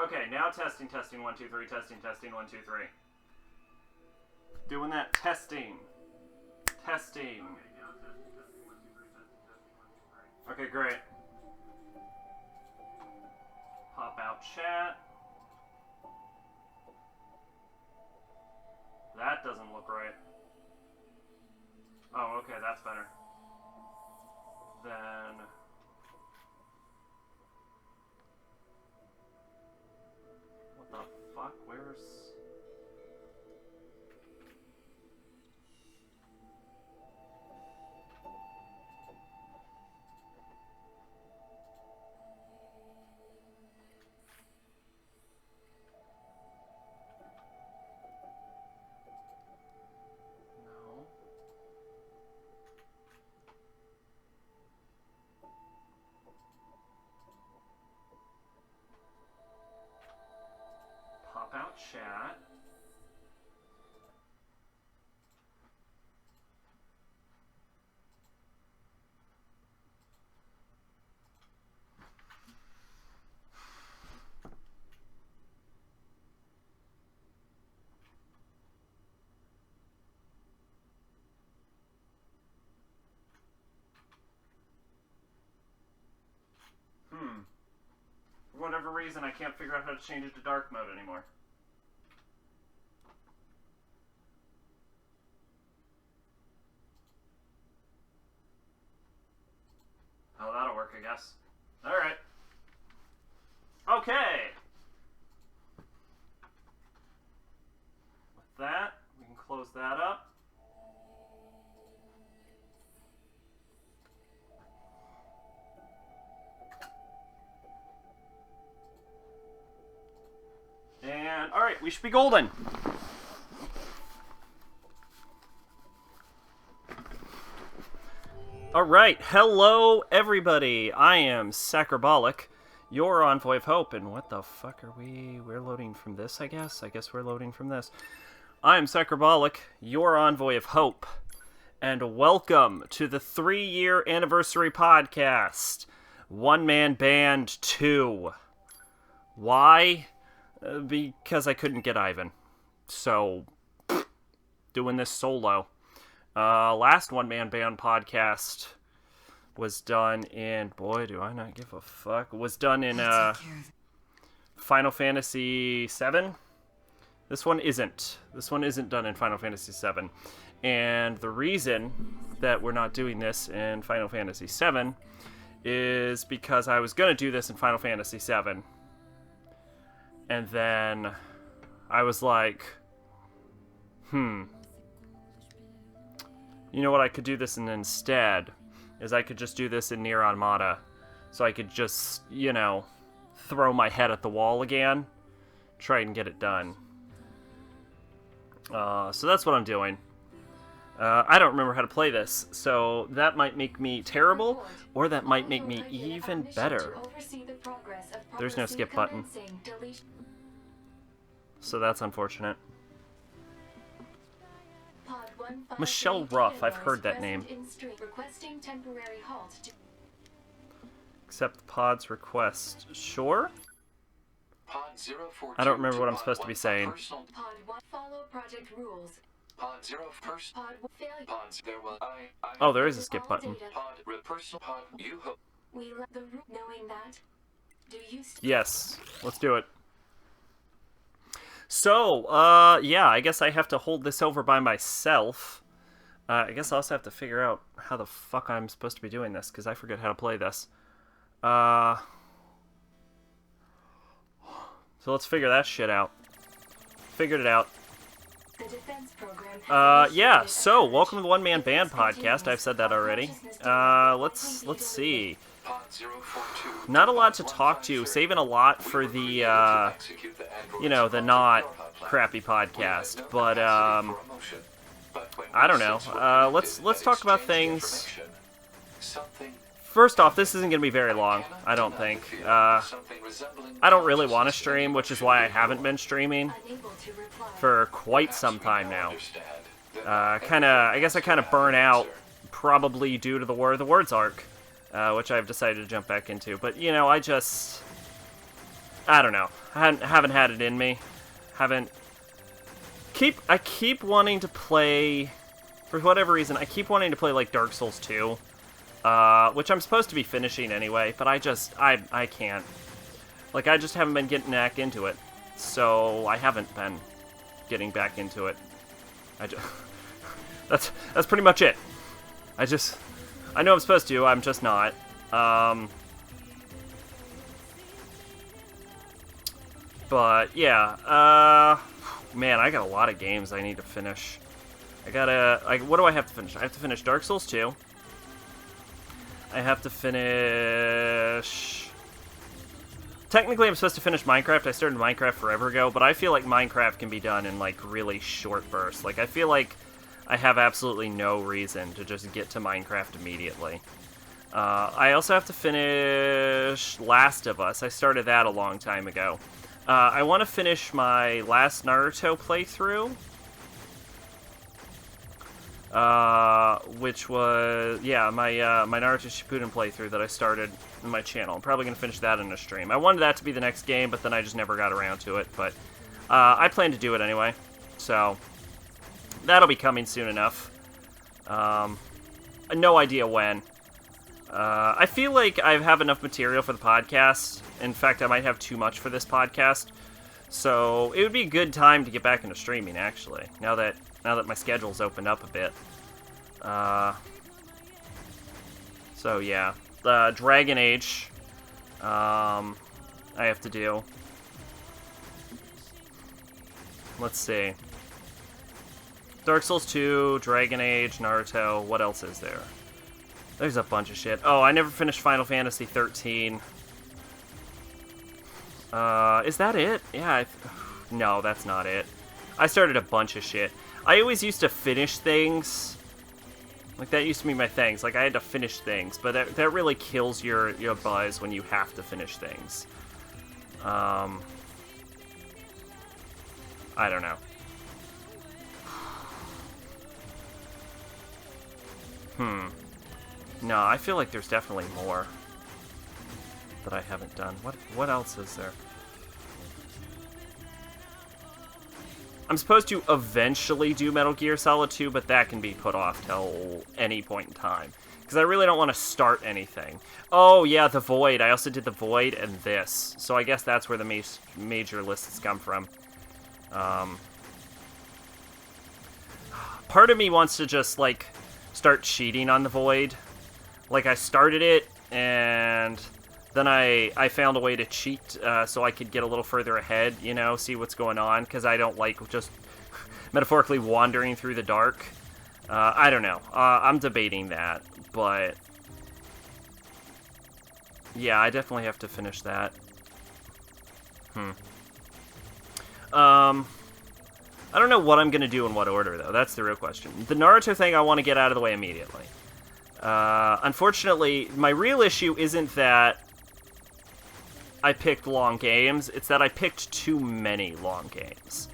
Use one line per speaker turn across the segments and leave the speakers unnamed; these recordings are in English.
Okay, now testing, 1, 2, 3, testing, 1, 2, 3. Doing that testing. Testing. Okay, great. Pop out chat. That doesn't look right. Oh, okay, that's better. Then... what the fuck? Where's... no. Pop out chat. For whatever reason, I can't figure out how to change it to dark mode anymore. Oh, that'll work, I guess. Alright. Okay! With that, we can close that up. And, alright, we should be golden. Alright, hello everybody. I am Sacrabalic, your envoy of hope. And what the fuck are we? We're loading from this, I guess? I guess we're loading from this. I am Sacrabalic, your envoy of hope. And welcome to the 3-year anniversary podcast, One Man Band 2. Why? Because I couldn't get Ivan. So, doing this solo. Last One Man Band podcast was done in... boy, do I not give a fuck. Was done in Final Fantasy VII. This one isn't. This one isn't done in Final Fantasy VII. And the reason that we're not doing this in Final Fantasy VII is because I was going to do this in Final Fantasy VII. And then I was like, you know what I could do this in instead? Is I could just do this in Nier Automata. So I could just, you know, throw my head at the wall again. Try and get it done. So that's what I'm doing. I don't remember how to play this, so that might make me terrible, or that might make me even better. There's no skip button. So that's unfortunate. Michelle Ruff, I've heard that name. Accept the pod's request. Sure? I don't remember what I'm supposed to be saying. Oh, there is a skip button. Yes, let's do it. So, yeah, I guess I have to hold this over by myself. I guess I also have to figure out how the fuck I'm supposed to be doing this, because I forget how to play this. So let's figure that shit out. Figured it out. Yeah, so, welcome to the One Man Band podcast. I've said that already. Let's see. Not a lot to talk to, saving a lot for the, you know, the not crappy podcast, but, I don't know. Let's talk about things. First off, this isn't going to be very long, I don't think. I don't really want to stream, which is why I haven't been streaming for quite some time now. I guess I kind of burn out, probably due to the War of the Words arc, which I've decided to jump back into. But, you know, I just... I don't know. I haven't had it in me. I keep wanting to play, for whatever reason, I keep wanting to play, like, Dark Souls 2, which I'm supposed to be finishing anyway, but I can't. Like, I just haven't been getting back into it, so I haven't been getting back into it. That's pretty much it. I know I'm supposed to, I'm just not. But, yeah, man, I got a lot of games I need to finish. What do I have to finish? I have to finish Dark Souls 2. I have to finish... Technically, I'm supposed to finish Minecraft. I started Minecraft forever ago, but I feel like Minecraft can be done in, like, really short bursts. Like, I feel like I have absolutely no reason to just get to Minecraft immediately. I also have to finish Last of Us. I started that a long time ago. I want to finish my last Naruto playthrough, which was, yeah, my Naruto Shippuden playthrough that I started in my channel. I'm probably going to finish that in a stream. I wanted that to be the next game, but then I just never got around to it, but I plan to do it anyway, so that'll be coming soon enough. No idea when. I feel like I have enough material for the podcast. In fact, I might have too much for this podcast. So it would be a good time to get back into streaming, actually. Now that my schedule's opened up a bit. So yeah, Dragon Age. I have to do. Let's see. Dark Souls 2, Dragon Age, Naruto. What else is there? There's a bunch of shit. Oh, I never finished Final Fantasy 13. Is that it? Yeah, no, that's not it. I started a bunch of shit. I always used to finish things. Like, that used to be my things. Like, I had to finish things. But that really kills your buzz when you have to finish things. I don't know. No, I feel like there's definitely more that I haven't done. What else is there? I'm supposed to eventually do Metal Gear Solid 2, but that can be put off till any point in time. Because I really don't want to start anything. Oh, yeah, The Void. I also did The Void and this. So I guess that's where the major lists come from. Part of me wants to just, like, start cheating on The Void. Like, I started it, and then I found a way to cheat so I could get a little further ahead, you know, see what's going on, because I don't like just metaphorically wandering through the dark. I don't know. I'm debating that, but yeah, I definitely have to finish that. I don't know what I'm going to do in what order, though. That's the real question. The Naruto thing I want to get out of the way immediately. Unfortunately, my real issue isn't that I picked long games, it's that I picked too many long games.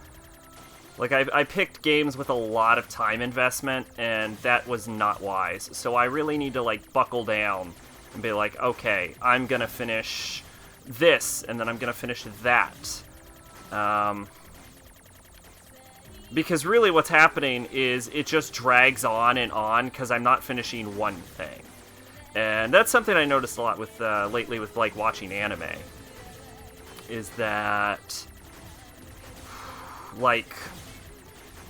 Like, I picked games with a lot of time investment, and that was not wise. So I really need to, like, buckle down and be like, okay, I'm gonna finish this, and then I'm gonna finish that. Because really what's happening is it just drags on and on because I'm not finishing one thing. And that's something I noticed a lot with lately with, like, watching anime. Is that, like,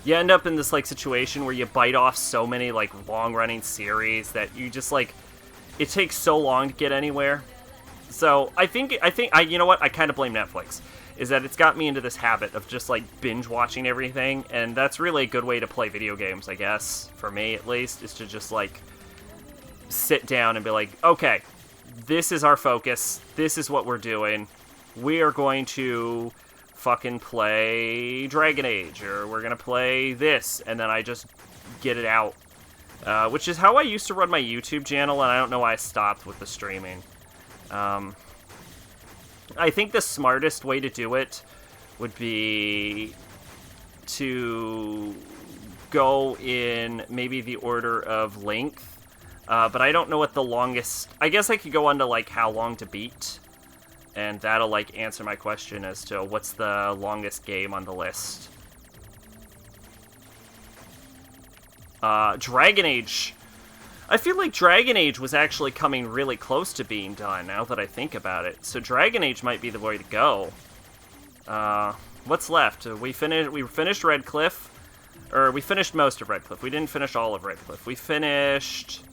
you end up in this, like, situation where you bite off so many, like, long-running series that you just, like, it takes so long to get anywhere. So I think you know what? I kind of blame Netflix. Is that it's got me into this habit of just, like, binge-watching everything, and that's really a good way to play video games, I guess, for me at least, is to just, like, sit down and be like, okay, this is our focus, this is what we're doing, we are going to fucking play Dragon Age, or we're gonna play this, and then I just get it out. Which is how I used to run my YouTube channel, and I don't know why I stopped with the streaming. I think the smartest way to do it would be to go in maybe the order of length, but I don't know what the longest... I guess I could go on to, like, how long to beat, And that'll, like, answer my question as to what's the longest game on the list. Dragon Age. I feel like Dragon Age was actually coming really close to being done, now that I think about it. So Dragon Age might be the way to go. What's left? We finished Red Cliff. Or, we finished most of Red Cliff. We didn't finish all of Red Cliff. We finished...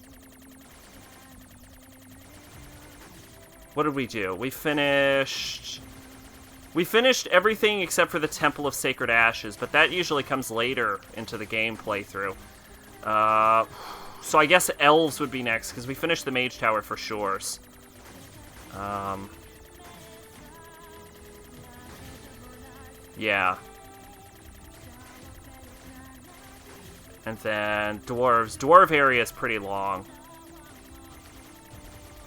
What did we do? We finished everything except for the Temple of Sacred Ashes, but that usually comes later into the game playthrough. So I guess Elves would be next, because we finished the Mage Tower for Shores. Yeah. And then Dwarves. Dwarf area is pretty long.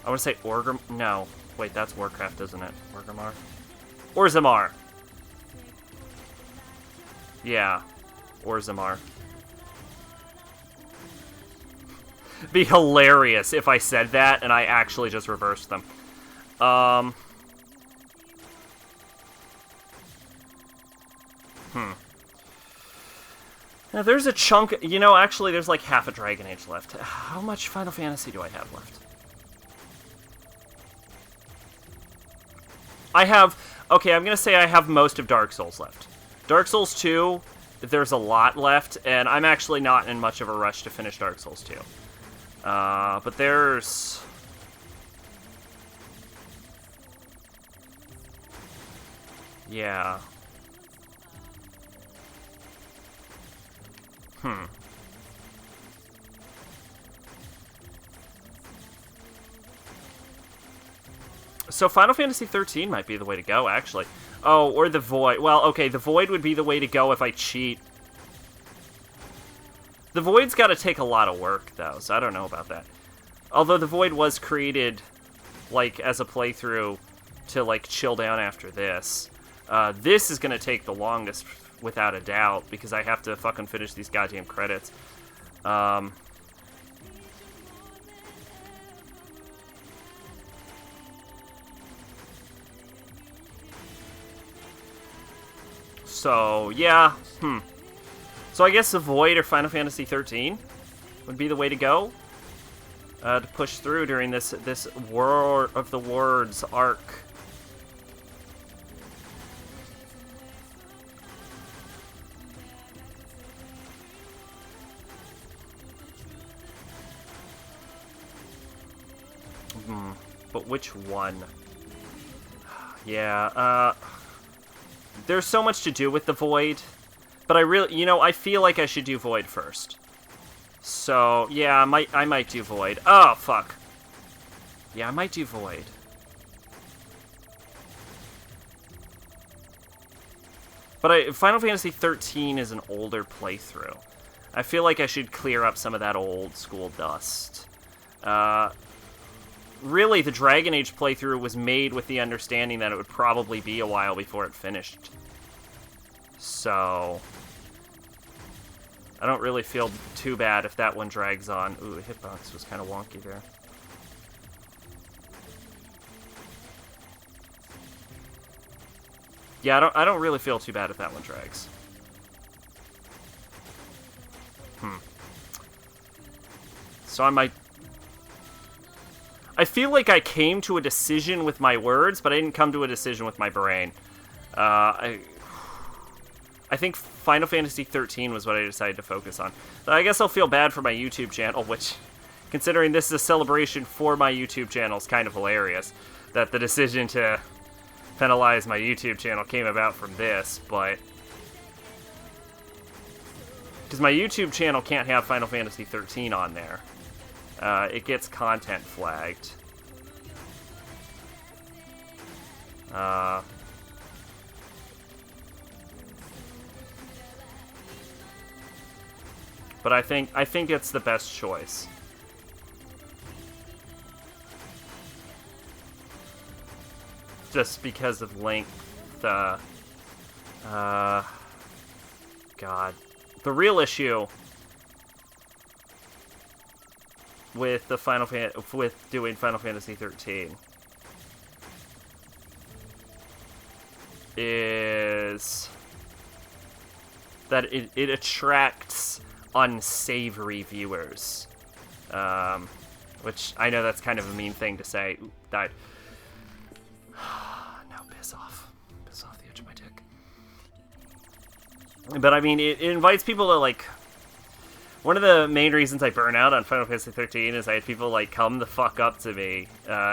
I want to say Orgrim... No. Wait, that's Warcraft, isn't it? Orgrimmar? Orzammar. Yeah. Orzammar. Be hilarious if I said that and I actually just reversed them. Now there's a chunk... You know, actually, there's like half a Dragon Age left. How much Final Fantasy do I have left? I have... Okay, I'm going to say I have most of Dark Souls left. Dark Souls 2, there's a lot left, and I'm actually not in much of a rush to finish Dark Souls 2. But there's... Yeah. So Final Fantasy 13 might be the way to go, actually. Oh, or the Void. Well, okay, the Void would be the way to go if I cheat. The Void's got to take a lot of work, though, so I don't know about that. Although the Void was created, like, as a playthrough to, like, chill down after this. This is going to take the longest, without a doubt, because I have to fucking finish these goddamn credits. So, yeah, So I guess the Void or Final Fantasy 13 would be the way to go. To push through during this War of the Worlds arc. But which one? Yeah, there's so much to do with the Void, but I really, you know, I feel like I should do Void first. So, yeah, I might do Void. Oh, fuck. Yeah, I might do Void. But Final Fantasy 13 is an older playthrough. I feel like I should clear up some of that old school dust. Really, the Dragon Age playthrough was made with the understanding that it would probably be a while before it finished. So... I don't really feel too bad if that one drags on. Ooh, the hitbox was kind of wonky there. Yeah, I don't really feel too bad if that one drags. So I might... I feel like I came to a decision with my words, but I didn't come to a decision with my brain. I think Final Fantasy 13 was what I decided to focus on. So I guess I'll feel bad for my YouTube channel, which, considering this is a celebration for my YouTube channel, is kind of hilarious. That the decision to penalize my YouTube channel came about from this, but... Because my YouTube channel can't have Final Fantasy 13 on there. It gets content flagged. But I think it's the best choice. Just because of length, God. The real issue with the with doing Final Fantasy 13 is that it attracts unsavory viewers. Which I know that's kind of a mean thing to say. Ooh, died. Now piss off. Piss off the edge of my dick. But I mean, it invites people to, like... One of the main reasons I burn out on Final Fantasy 13 is I had people, like, come the fuck up to me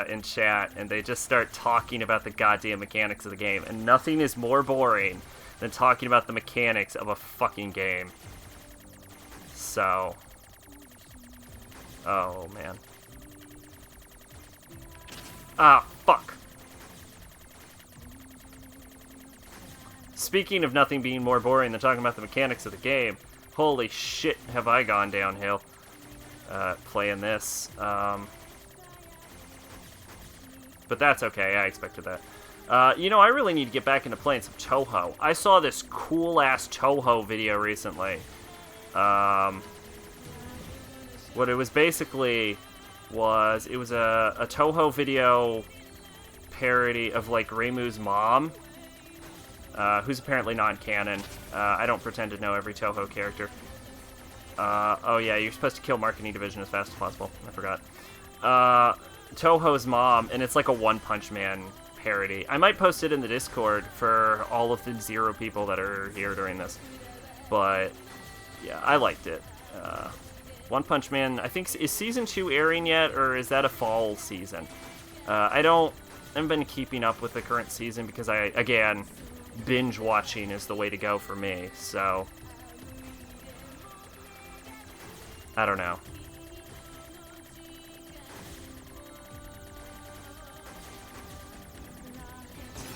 in chat, and they just start talking about the goddamn mechanics of the game. And nothing is more boring than talking about the mechanics of a fucking game. So... Oh, man. Ah, fuck. Speaking of nothing being more boring than talking about the mechanics of the game, holy shit, have I gone downhill playing this. But that's okay, I expected that. You know, I really need to get back into playing some Touhou. I saw this cool-ass Touhou video recently. What it was basically was, it was a Touhou video parody of, like, Reimu's mom, who's apparently non-canon. I don't pretend to know every Touhou character. Oh yeah, you're supposed to kill Marketing Division as fast as possible. I forgot. Touhou's mom, and it's like a One Punch Man parody. I might post it in the Discord for all of the 0 people that are here during this. But, yeah, I liked it. One Punch Man, I think, is Season 2 airing yet, or is that a fall season? I haven't been keeping up with the current season because again, binge watching is the way to go for me, so... I don't know.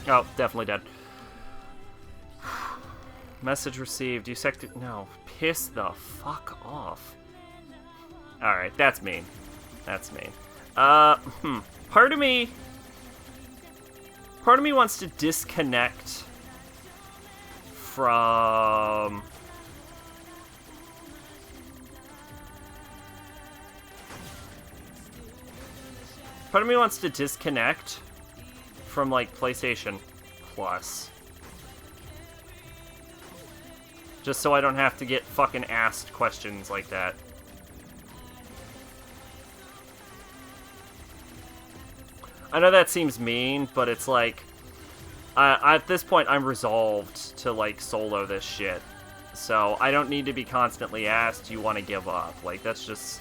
Oh, definitely dead. Message received. You sected... No. Piss the fuck off. Alright, that's mean. That's mean. Part of me wants to disconnect from... Part of me wants to disconnect from, like, PlayStation Plus. Just so I don't have to get fucking asked questions like that. I know that seems mean, but it's like... at this point, I'm resolved to, like, solo this shit. So, I don't need to be constantly asked, do you want to give up? Like, that's just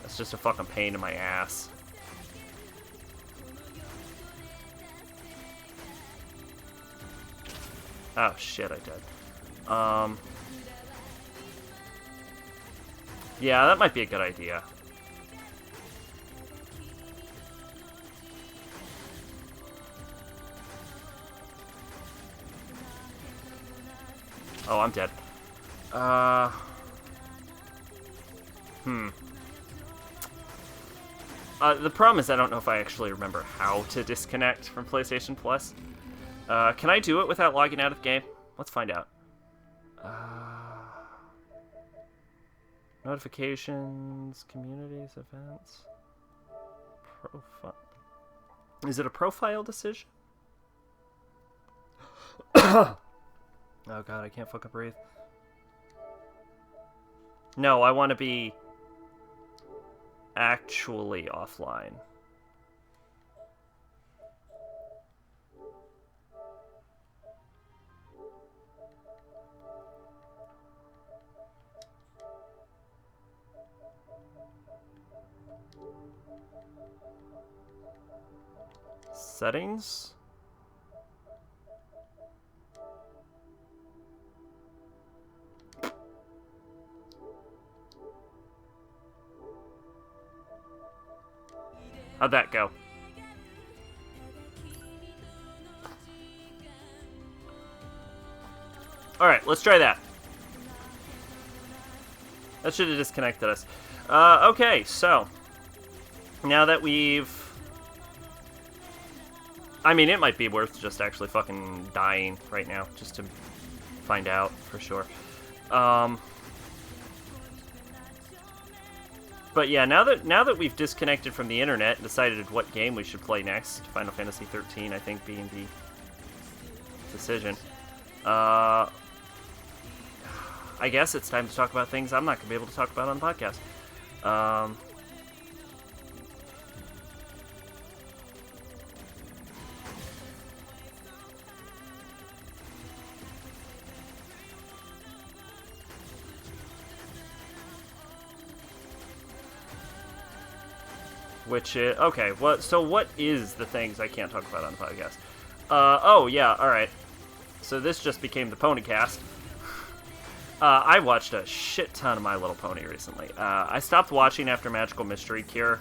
a fucking pain in my ass. Oh, shit, I did. Yeah, that might be a good idea. Oh, I'm dead. The problem is I don't know if I actually remember how to disconnect from PlayStation Plus. Can I do it without logging out of the game? Let's find out. Notifications, communities, events, profile. Is it a profile decision? Oh god, I can't fucking breathe. No, I want to be actually offline. Settings? How'd that go? Alright, let's try that. That should have disconnected us. Okay, so... Now that we've... I mean, it might be worth just actually fucking dying right now, just to find out for sure. But yeah, now that we've disconnected from the internet and decided what game we should play next, Final Fantasy 13, I think, being decision. I guess it's time to talk about things I'm not going to be able to talk about on the podcast. Which is, okay, so what is the things I can't talk about on the podcast? Oh, yeah, alright. So this just became the Ponycast. I watched a shit ton of My Little Pony recently. I stopped watching after Magical Mystery Cure,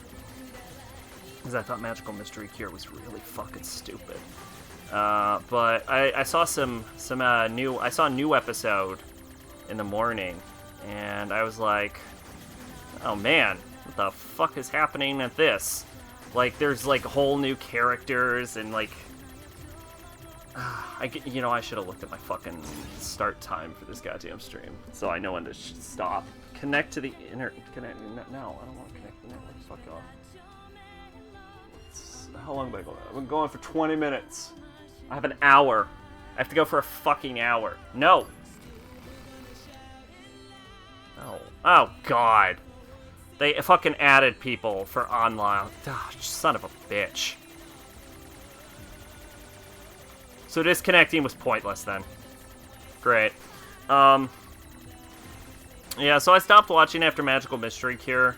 because I thought Magical Mystery Cure was really fucking stupid. But I saw I saw a new episode in the morning, and I was like, oh man, what the fuck is happening at this? Like, there's, like, whole new characters, and, like, I should have looked at my fucking start time for this goddamn stream, so I know when to stop. Connect to the no, I don't want to connect to the network, fuck off. How long have I going? I've been going for 20 minutes. I have an hour. I have to go for a fucking hour. No! Oh. Oh, God. They fucking added people for online. Oh, son of a bitch. So disconnecting was pointless then. Great. Yeah, so I stopped watching after Magical Mystery Cure.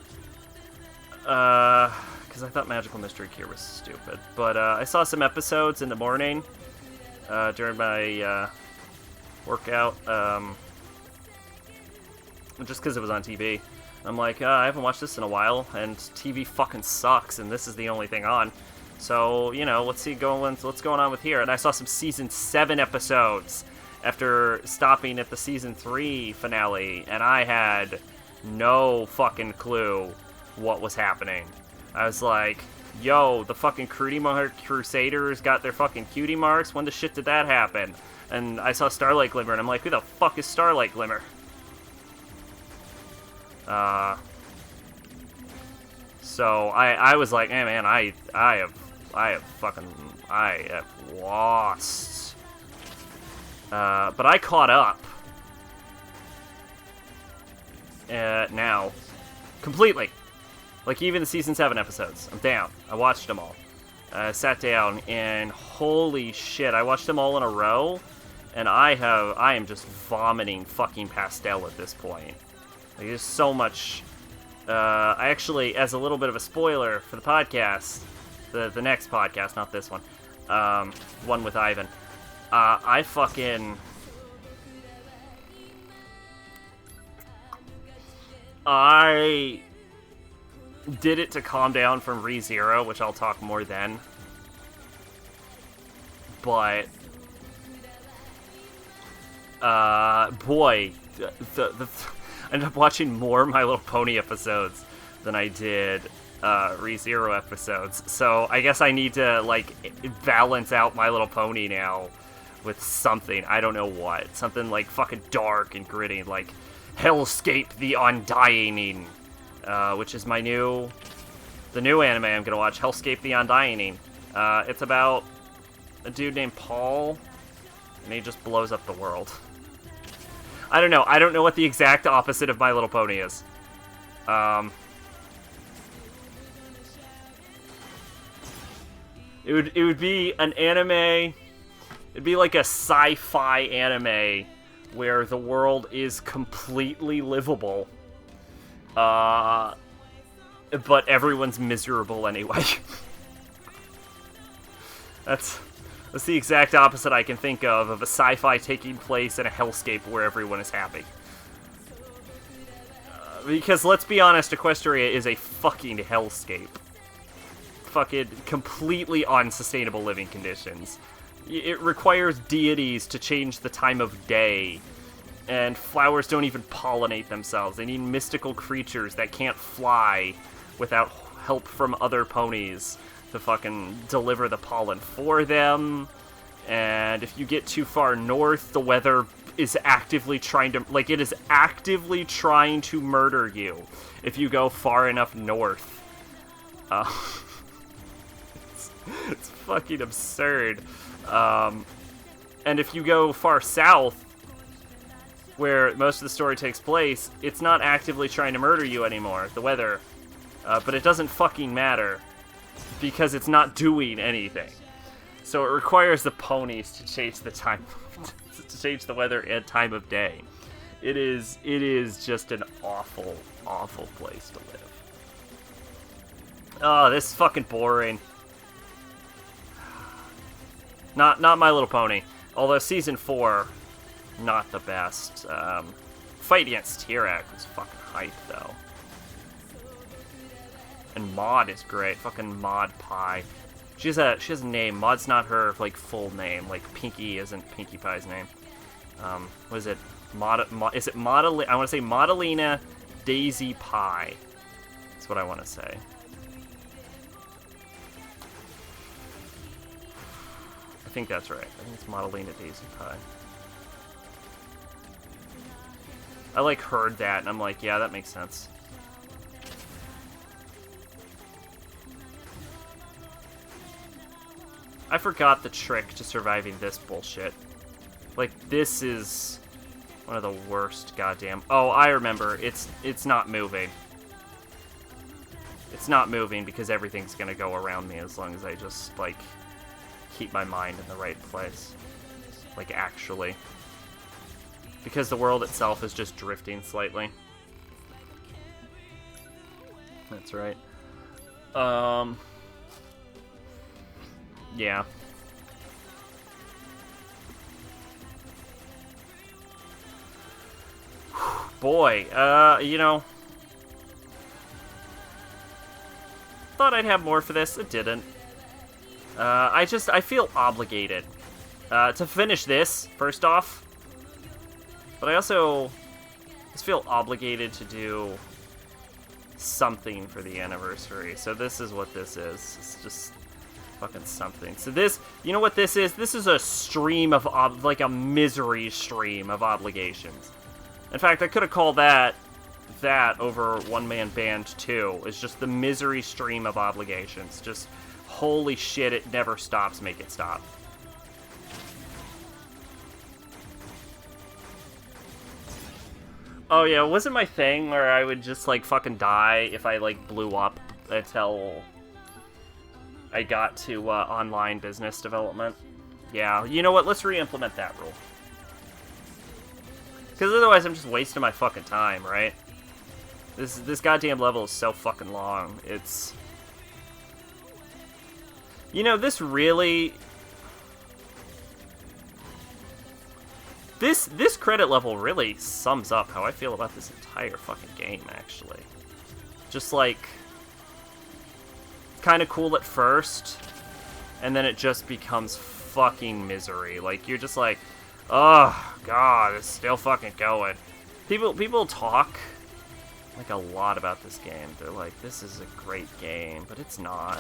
Because I thought Magical Mystery Cure was stupid. But I saw some episodes in the morning during my workout. Just because it was on TV. I'm like, I haven't watched this in a while, and TV fucking sucks, and this is the only thing on. So, let's see what's going on with here. And I saw some Season 7 episodes after stopping at the Season 3 finale, and I had no fucking clue what was happening. I was like, yo, the fucking Cutie Mark Crusaders got their fucking cutie marks? When the shit did that happen? And I saw Starlight Glimmer, and I'm like, who the fuck is Starlight Glimmer? So I was like, hey man, I have lost. But I caught up. Now. Completely. Like, even the Season 7 episodes. I'm down. I watched them all. Sat down, and holy shit, I watched them all in a row, and I am just vomiting fucking pastel at this point. Like, there's so much. I actually, as a little bit of a spoiler for the podcast, the next podcast, not this one, one with Ivan, I did it to calm down from ReZero, which I'll talk more then. But, boy, I ended up watching more My Little Pony episodes than I did ReZero episodes. So I guess I need to, like, balance out My Little Pony now with something. I don't know what. Something, like, fucking dark and gritty, like Hellscape the Undying, which is the new anime I'm gonna watch, Hellscape the Undying. It's about a dude named Paul, and he just blows up the world. I don't know. I don't know what the exact opposite of My Little Pony is. It would be an anime. It'd be like a sci-fi anime where the world is completely livable, but everyone's miserable anyway. That's the exact opposite I can think of a sci-fi taking place in a hellscape where everyone is happy. Because, let's be honest, Equestria is a fucking hellscape. Fucking completely unsustainable living conditions. It requires deities to change the time of day, and flowers don't even pollinate themselves. They need mystical creatures that can't fly without help from other ponies to fucking deliver the pollen for them. And if you get too far north, the weather is actively trying to, like, it is actively trying to murder you if you go far enough north. It's fucking absurd. And if you go far south, where most of the story takes place, it's not actively trying to murder you anymore, the weather. But it doesn't fucking matter, because it's not doing anything. So it requires the ponies to change the time, to change the weather and time of day. It is just an awful, awful place to live. Oh, this is fucking boring. Not My Little Pony. Although Season 4, not the best. Fight against T-Rex was fucking hype, though. And Maud is great. Fucking Maud Pie. She has a name. Maud's not her, like, full name. Like, Pinkie isn't Pinkie Pie's name. What is it? Is it Maudalina? I want to say Maudalina Daisy Pie. That's what I want to say. I think that's right. I think it's Maudalina Daisy Pie. I, like, heard that, and I'm like, yeah, that makes sense. I forgot the trick to surviving this bullshit. Like, this is one of the worst goddamn... Oh, I remember. It's not moving. It's not moving because everything's gonna go around me as long as I just, like, keep my mind in the right place. Like, actually. Because the world itself is just drifting slightly. That's right. Yeah. Boy, you know, thought I'd have more for this. It didn't. I feel obligated to finish this, first off. But I also just feel obligated to do something for the anniversary. So this is what this is. It's just fucking something. So this, you know what this is? This is a stream of, like a misery stream of obligations. In fact, I could have called that over One Man Band 2. It's just the misery stream of obligations. Just, holy shit, it never stops, make it stop. Oh yeah, it wasn't my thing where I would just, like, fucking die if I, like, blew up until I got to online business development. Yeah, you know what? Let's re-implement that rule. Because otherwise I'm just wasting my fucking time, right? This goddamn level is so fucking long. It's... You know, this really... This credit level really sums up how I feel about this entire fucking game, actually. Just, like... kind of cool at first, and then it just becomes fucking misery. Like, you're just like, oh, God, it's still fucking going. People talk, like, a lot about this game. They're like, this is a great game, but it's not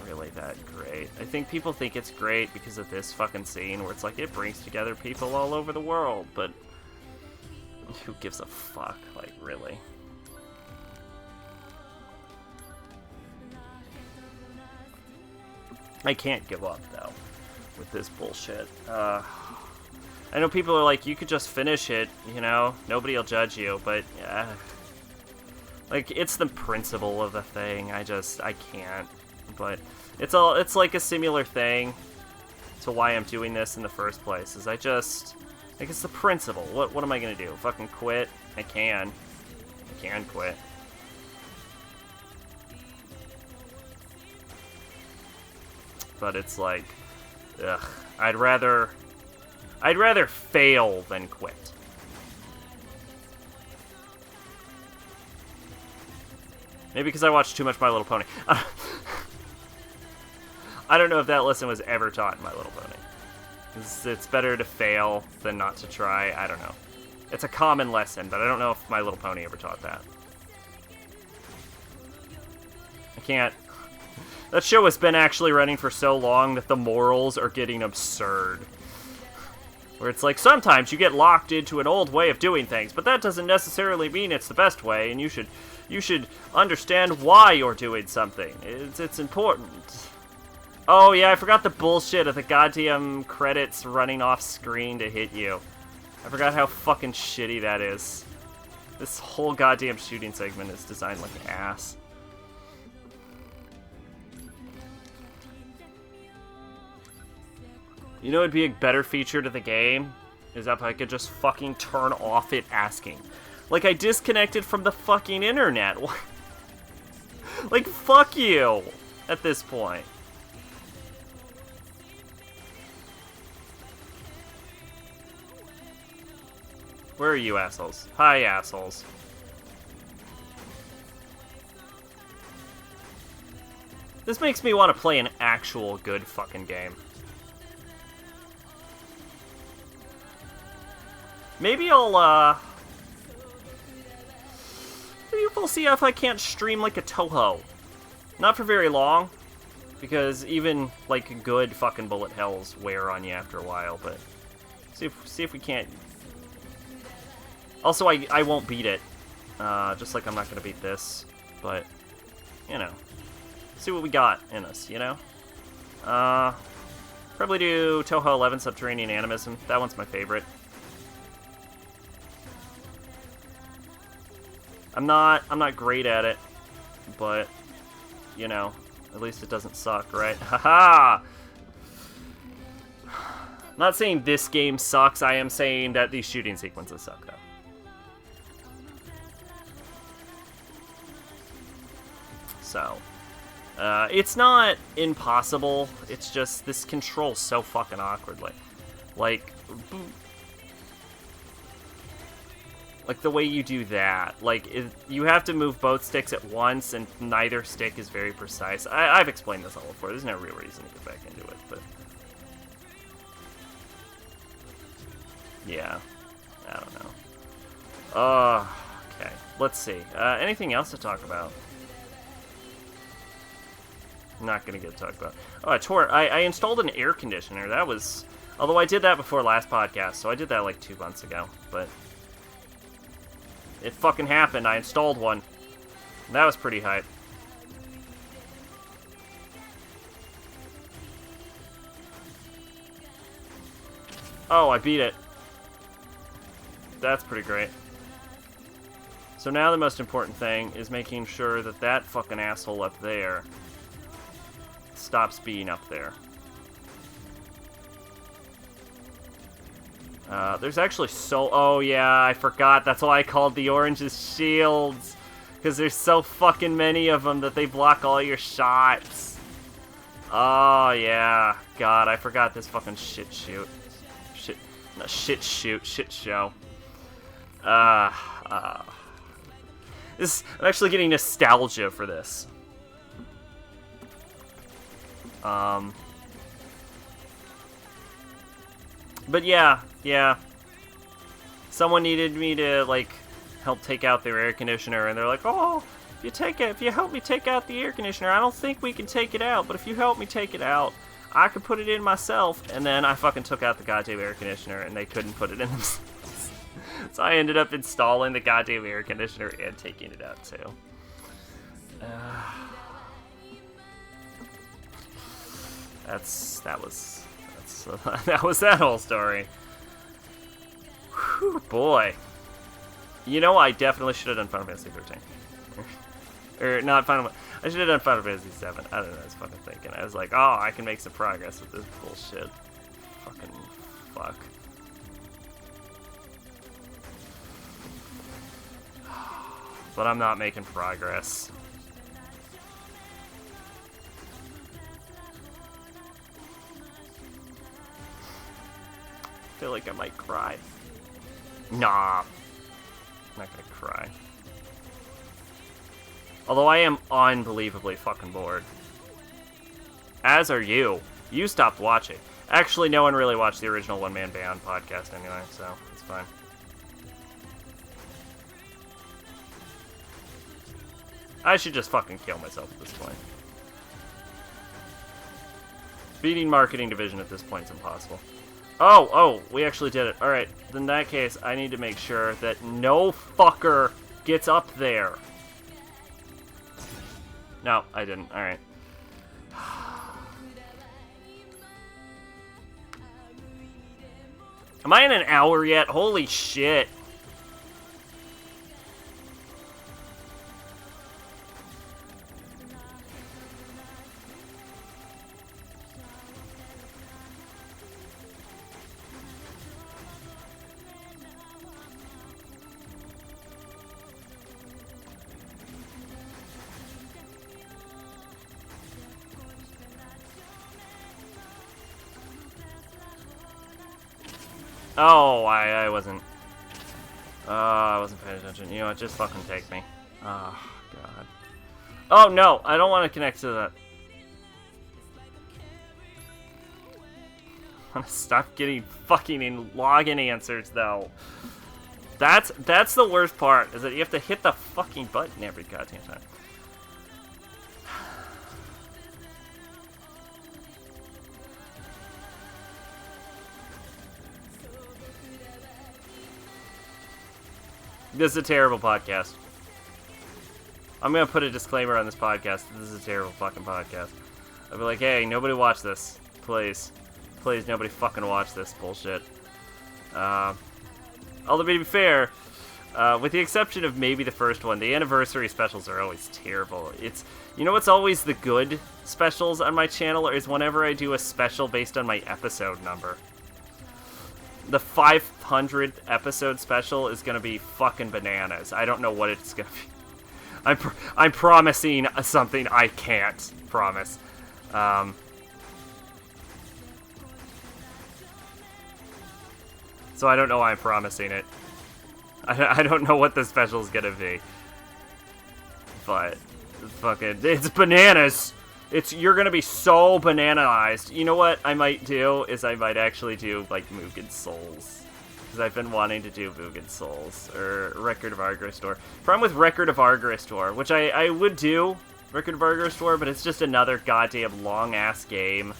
really that great. I think people think it's great because of this fucking scene where it's like, it brings together people all over the world, but who gives a fuck, like, really? I can't give up, though, with this bullshit. I know people are like, you could just finish it, you know? Nobody will judge you, but, yeah. Like, it's the principle of the thing. I can't. But it's like a similar thing to why I'm doing this in the first place, is like, it's the principle. What am I gonna do? Fucking quit? I can quit. But it's like, ugh, I'd rather fail than quit. Maybe because I watched too much My Little Pony. I don't know if that lesson was ever taught in My Little Pony. It's better to fail than not to try. I don't know. It's a common lesson, but I don't know if My Little Pony ever taught that. I can't... That show has been actually running for so long that the morals are getting absurd. Where it's like, sometimes you get locked into an old way of doing things, but that doesn't necessarily mean it's the best way, and you should understand why you're doing something. It's important. Oh, yeah, I forgot the bullshit of the goddamn credits running off screen to hit you. I forgot how fucking shitty that is. This whole goddamn shooting segment is designed like ass. You know what would be a better feature to the game? Is if I could just fucking turn off it asking. Like, I disconnected from the fucking internet. Like, fuck you at this point. Where are you assholes? Hi, assholes. This makes me want to play an actual good fucking game. Maybe I'll, maybe we'll see if I can't stream like a Toho. Not for very long, because even, like, good fucking bullet hells wear on you after a while, but see if we can't. Also, I won't beat it, just like I'm not gonna beat this, but, you know, see what we got in us, you know? Probably do Toho 11 Subterranean Animism. That one's my favorite. I'm not great at it, but, you know, at least it doesn't suck, right? Haha! I'm not saying this game sucks, I am saying that these shooting sequences suck, though. So, it's not impossible, it's just this controls so fucking awkwardly. Like the way you do that. Like, you have to move both sticks at once, and neither stick is very precise. I've explained this all before, there's no real reason to get back into it, but... yeah, I don't know. Okay, let's see. Anything else to talk about? Not gonna get to talk about. Oh, I installed an air conditioner. That was... although I did that before last podcast, so I did that like 2 months ago, but... it fucking happened. I installed one. That was pretty hype. Oh, I beat it. That's pretty great. So now the most important thing is making sure that that fucking asshole up there stops being up there. There's actually oh yeah, I forgot. That's why I called the oranges shields. Because there's so fucking many of them that they block all your shots. Oh yeah. God, I forgot this fucking shit shoot. Shit show. I'm actually getting nostalgia for this. But yeah. Someone needed me to, like, help take out their air conditioner, and they're like, oh, if you help me take out the air conditioner, I don't think we can take it out, but if you help me take it out, I could put it in myself. And then I fucking took out the goddamn air conditioner, and they couldn't put it in themselves. So I ended up installing the goddamn air conditioner and taking it out, too. That was that whole story. Whew, boy. You know, I definitely should have done Final Fantasy 13. Or not Final. I should have done Final Fantasy 7. I don't know. I was fucking thinking. I was like, oh, I can make some progress with this bullshit. Fucking fuck. But I'm not making progress. I feel like I might cry. Nah. I'm not gonna cry. Although I am unbelievably fucking bored. As are you. You stopped watching. Actually, no one really watched the original One Man Band podcast anyway, so it's fine. I should just fucking kill myself at this point. Beating marketing division at this point is impossible. Oh, we actually did it. Alright, in that case, I need to make sure that no fucker gets up there. No, I didn't. Alright. Am I in an hour yet? Holy shit. Oh, I wasn't paying attention. You know what, just fucking take me. Oh, God. Oh, no, I don't want to connect to that. I want to stop getting fucking login answers, though. That's the worst part, is that you have to hit the fucking button every goddamn time. This is a terrible podcast. I'm gonna put a disclaimer on this podcast. This is a terrible fucking podcast. I'll be like, hey, nobody watch this. Please. Please, nobody fucking watch this bullshit. Although, to be fair, with the exception of maybe the first one, the anniversary specials are always terrible. You know what's always the good specials on my channel is whenever I do a special based on my episode number. The 500th episode special is gonna be fucking bananas. I don't know what it's gonna be. I'm promising something I can't promise. So I don't know why I'm promising it. I don't know what the special is gonna be. But fucking, it's bananas. You're gonna be so bananized. You know what I might do is I might actually do like Mugen Souls, because I've been wanting to do Mugen Souls or Record of Argostor. Problem with Record of Argostor, which I would do Record of Argostor, but it's just another goddamn long ass game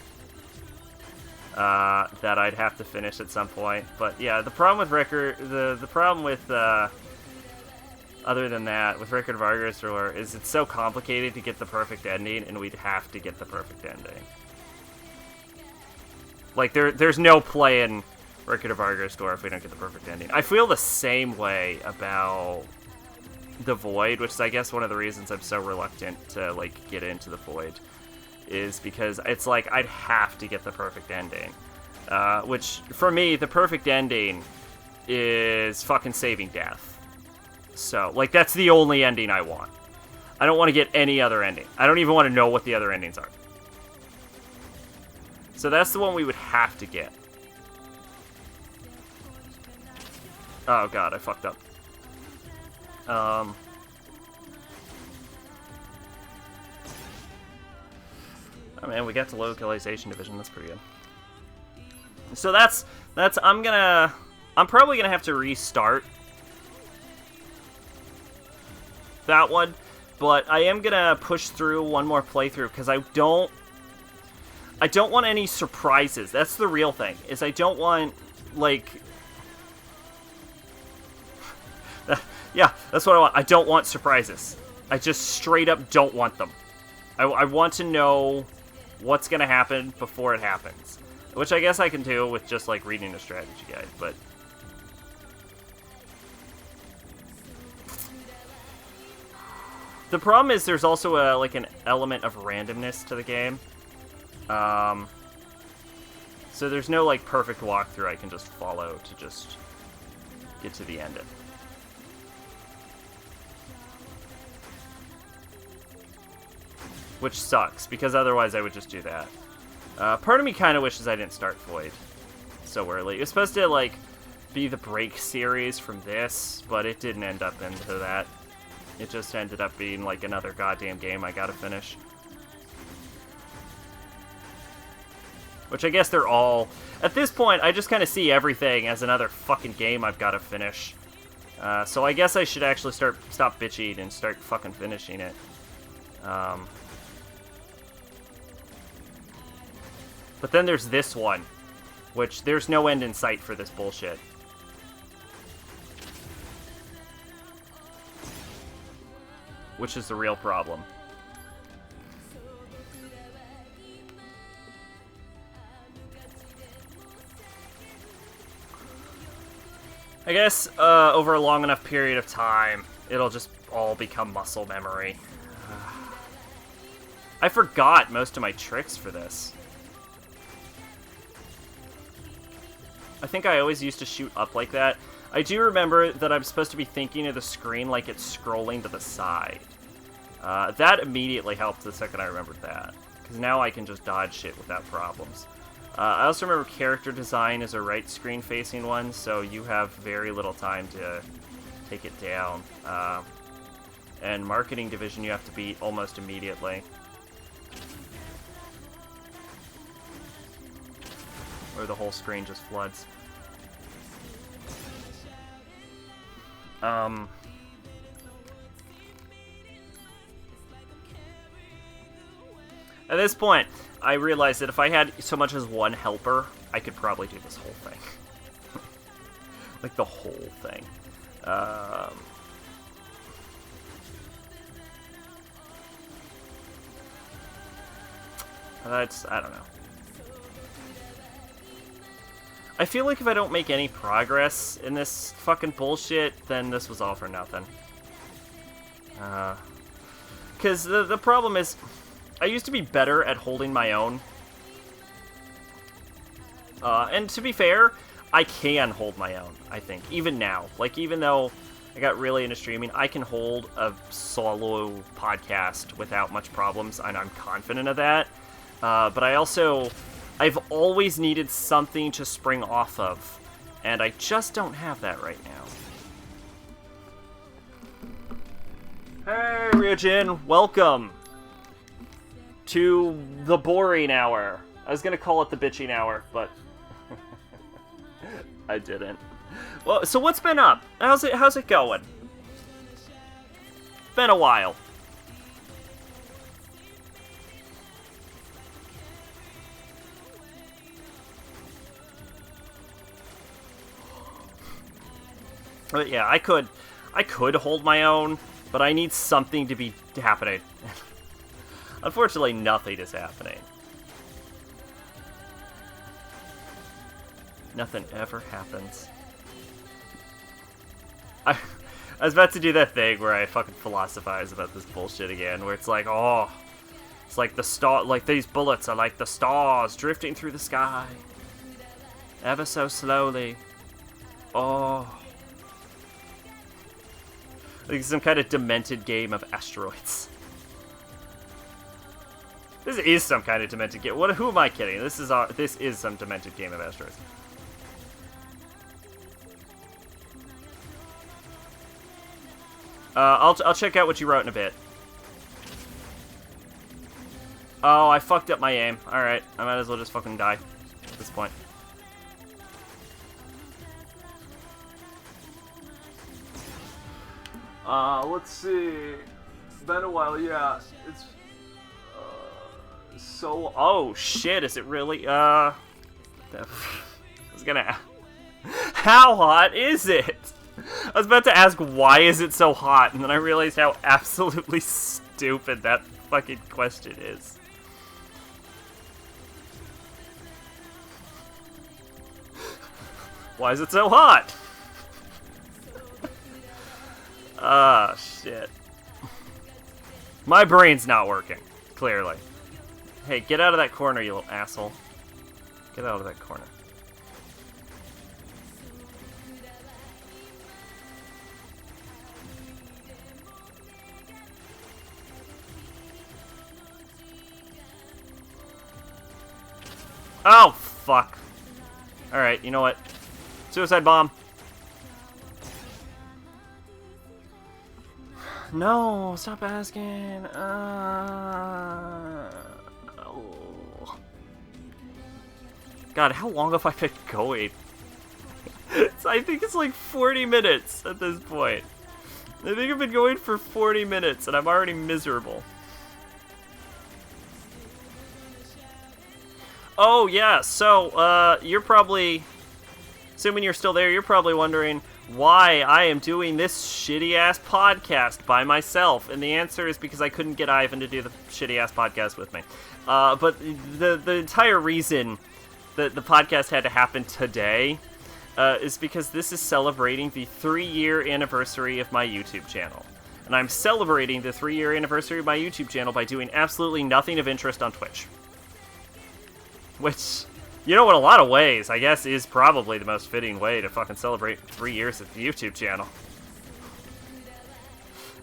that I'd have to finish at some point. But yeah, the problem with the problem with other than that, with Record of Argostor, is it's so complicated to get the perfect ending, and we'd have to get the perfect ending. Like, there's no play in Record of Argostor if we don't get the perfect ending. I feel the same way about the Void, which is, I guess, one of the reasons I'm so reluctant to, like, get into the Void, is because it's like, I'd have to get the perfect ending. Which, for me, the perfect ending is fucking saving death. So, like, that's the only ending I want. I don't want to get any other ending. I don't even want to know what the other endings are. So that's the one we would have to get. Oh god, I fucked up. Oh man, we got to localization division. That's pretty good. So that's I'm probably gonna have to restart that one, but I am gonna push through one more playthrough because I don't want any surprises. That's the real thing, is I don't want, like, yeah, that's what I want. I don't want surprises. I just straight up don't want them. I want to know what's gonna happen before it happens, which I guess I can do with just, like, reading a strategy guide, but the problem is there's also like an element of randomness to the game. So there's no, like, perfect walkthrough I can just follow to just get to the end of it. Which sucks, because otherwise I would just do that. Part of me kind of wishes I didn't start Void so early. It was supposed to, like, be the break series from this, but it didn't end up into that. It just ended up being, like, another goddamn game I gotta finish. Which I guess they're all... At this point, I just kind of see everything as another fucking game I've gotta finish. So I guess I should actually stop bitching and start fucking finishing it. But then there's this one, which there's no end in sight for this bullshit. Which is the real problem. I guess over a long enough period of time, it'll just all become muscle memory. I forgot most of my tricks for this. I think I always used to shoot up like that. I do remember that I'm supposed to be thinking of the screen like it's scrolling to the side. That immediately helped the second I remembered that, because now I can just dodge shit without problems. I also remember character design is a right screen facing one, so you have very little time to take it down. And marketing division you have to beat almost immediately. Or the whole screen just floods. At this point, I realized that if I had so much as one helper, I could probably do this whole thing. Like, the whole thing. I don't know. I feel like if I don't make any progress in this fucking bullshit, then this was all for nothing. Because the problem is, I used to be better at holding my own. And to be fair, I can hold my own, I think, even now. Like, even though I got really into streaming, I can hold a solo podcast without much problems, and I'm confident of that. But I've always needed something to spring off of, and I just don't have that right now. Hey, Ryujin, welcome to the boring hour. I was gonna call it the bitching hour, but I didn't. Well, so what's been up? How's it going? Been a while. But yeah, I could hold my own, but I need something to be happening. Unfortunately, nothing is happening. Nothing ever happens. I was about to do that thing where I fucking philosophize about this bullshit again, where it's like, oh, it's like the star, like these bullets are like the stars drifting through the sky, ever so slowly. Oh. Like some kind of demented game of asteroids. This is some kind of demented game. Who am I kidding? This is some demented game of asteroids. I'll check out what you wrote in a bit. Oh, I fucked up my aim. Alright, I might as well just fucking die at this point. Let's see. It's been a while, yeah. It's, so... Oh, shit, is it really, I was gonna... How hot is it? I was about to ask, why is it so hot? And then I realized how absolutely stupid that fucking question is. Why is it so hot? Ah, shit. My brain's not working, clearly. Hey, get out of that corner, you little asshole. Get out of that corner. Oh, fuck. Alright, you know what? Suicide bomb. No, stop asking. Oh. God, how long have I been going? I think it's like 40 minutes at this point. I think I've been going for 40 minutes and I'm already miserable. Oh, yeah, so, you're probably, assuming you're still there, you're probably wondering why I am doing this shitty-ass podcast by myself, and the answer is because I couldn't get Ivan to do the shitty-ass podcast with me. But the entire reason that the podcast had to happen today is because this is celebrating the 3-year anniversary of my YouTube channel. And I'm celebrating the 3-year anniversary of my YouTube channel by doing absolutely nothing of interest on Twitch. Which, you know, in a lot of ways, I guess is probably the most fitting way to fucking celebrate 3 years of the YouTube channel.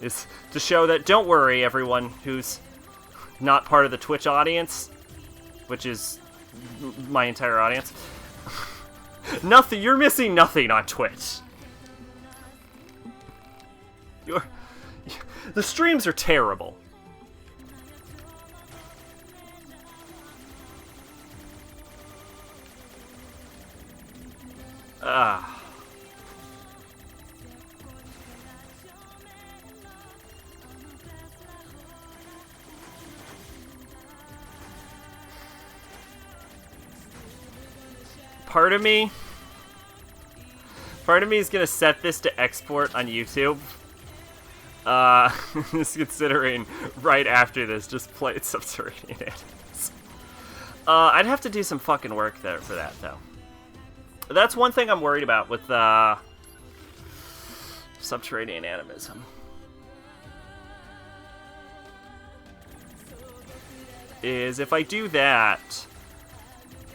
Is to show that, don't worry, everyone who's not part of the Twitch audience, which is my entire audience. Nothing, you're missing nothing on Twitch. The streams are terrible. Part of me is gonna set this to export on YouTube. Just considering right after this, just play Subterranean Animals. I'd have to do some fucking work there for that, though. That's one thing I'm worried about with Subterranean Animism. Is if I do that,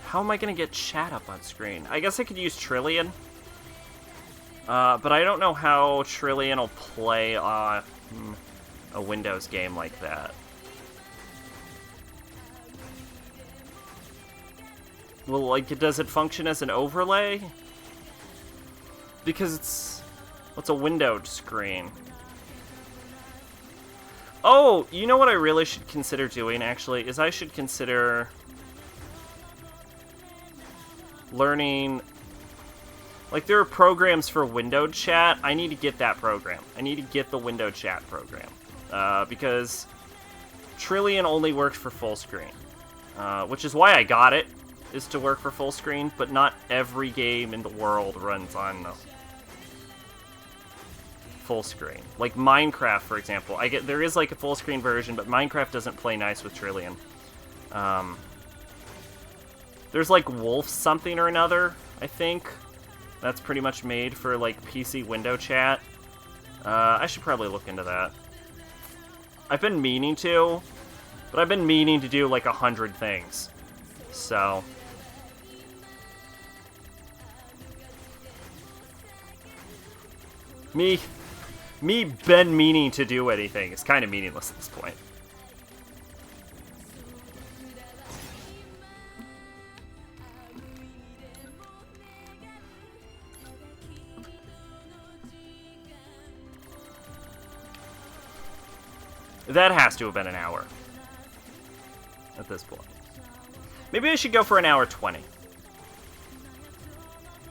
how am I gonna get chat up on screen? I guess I could use Trillion. But I don't know how Trillion will play on a Windows game like that. Well, like, does it function as an overlay? Because it's a windowed screen. Oh, you know what I really should consider doing, actually, is I should consider learning... Like, there are programs for windowed chat. I need to get that program. I need to get the windowed chat program. Because Trillion only works for full screen. Which is why I got it, is to work for full screen, but not every game in the world runs on full screen. Like Minecraft, for example. There is like a full screen version, but Minecraft doesn't play nice with Trillion. There's like Wolf something or another, I think. That's pretty much made for, like, PC window chat. I should probably look into that. I've been meaning to, but I've been meaning to do, like, 100 things. So... Me been meaning to do anything is kind of meaningless at this point. That has to have been an hour. At this point. Maybe I should go for an hour 20.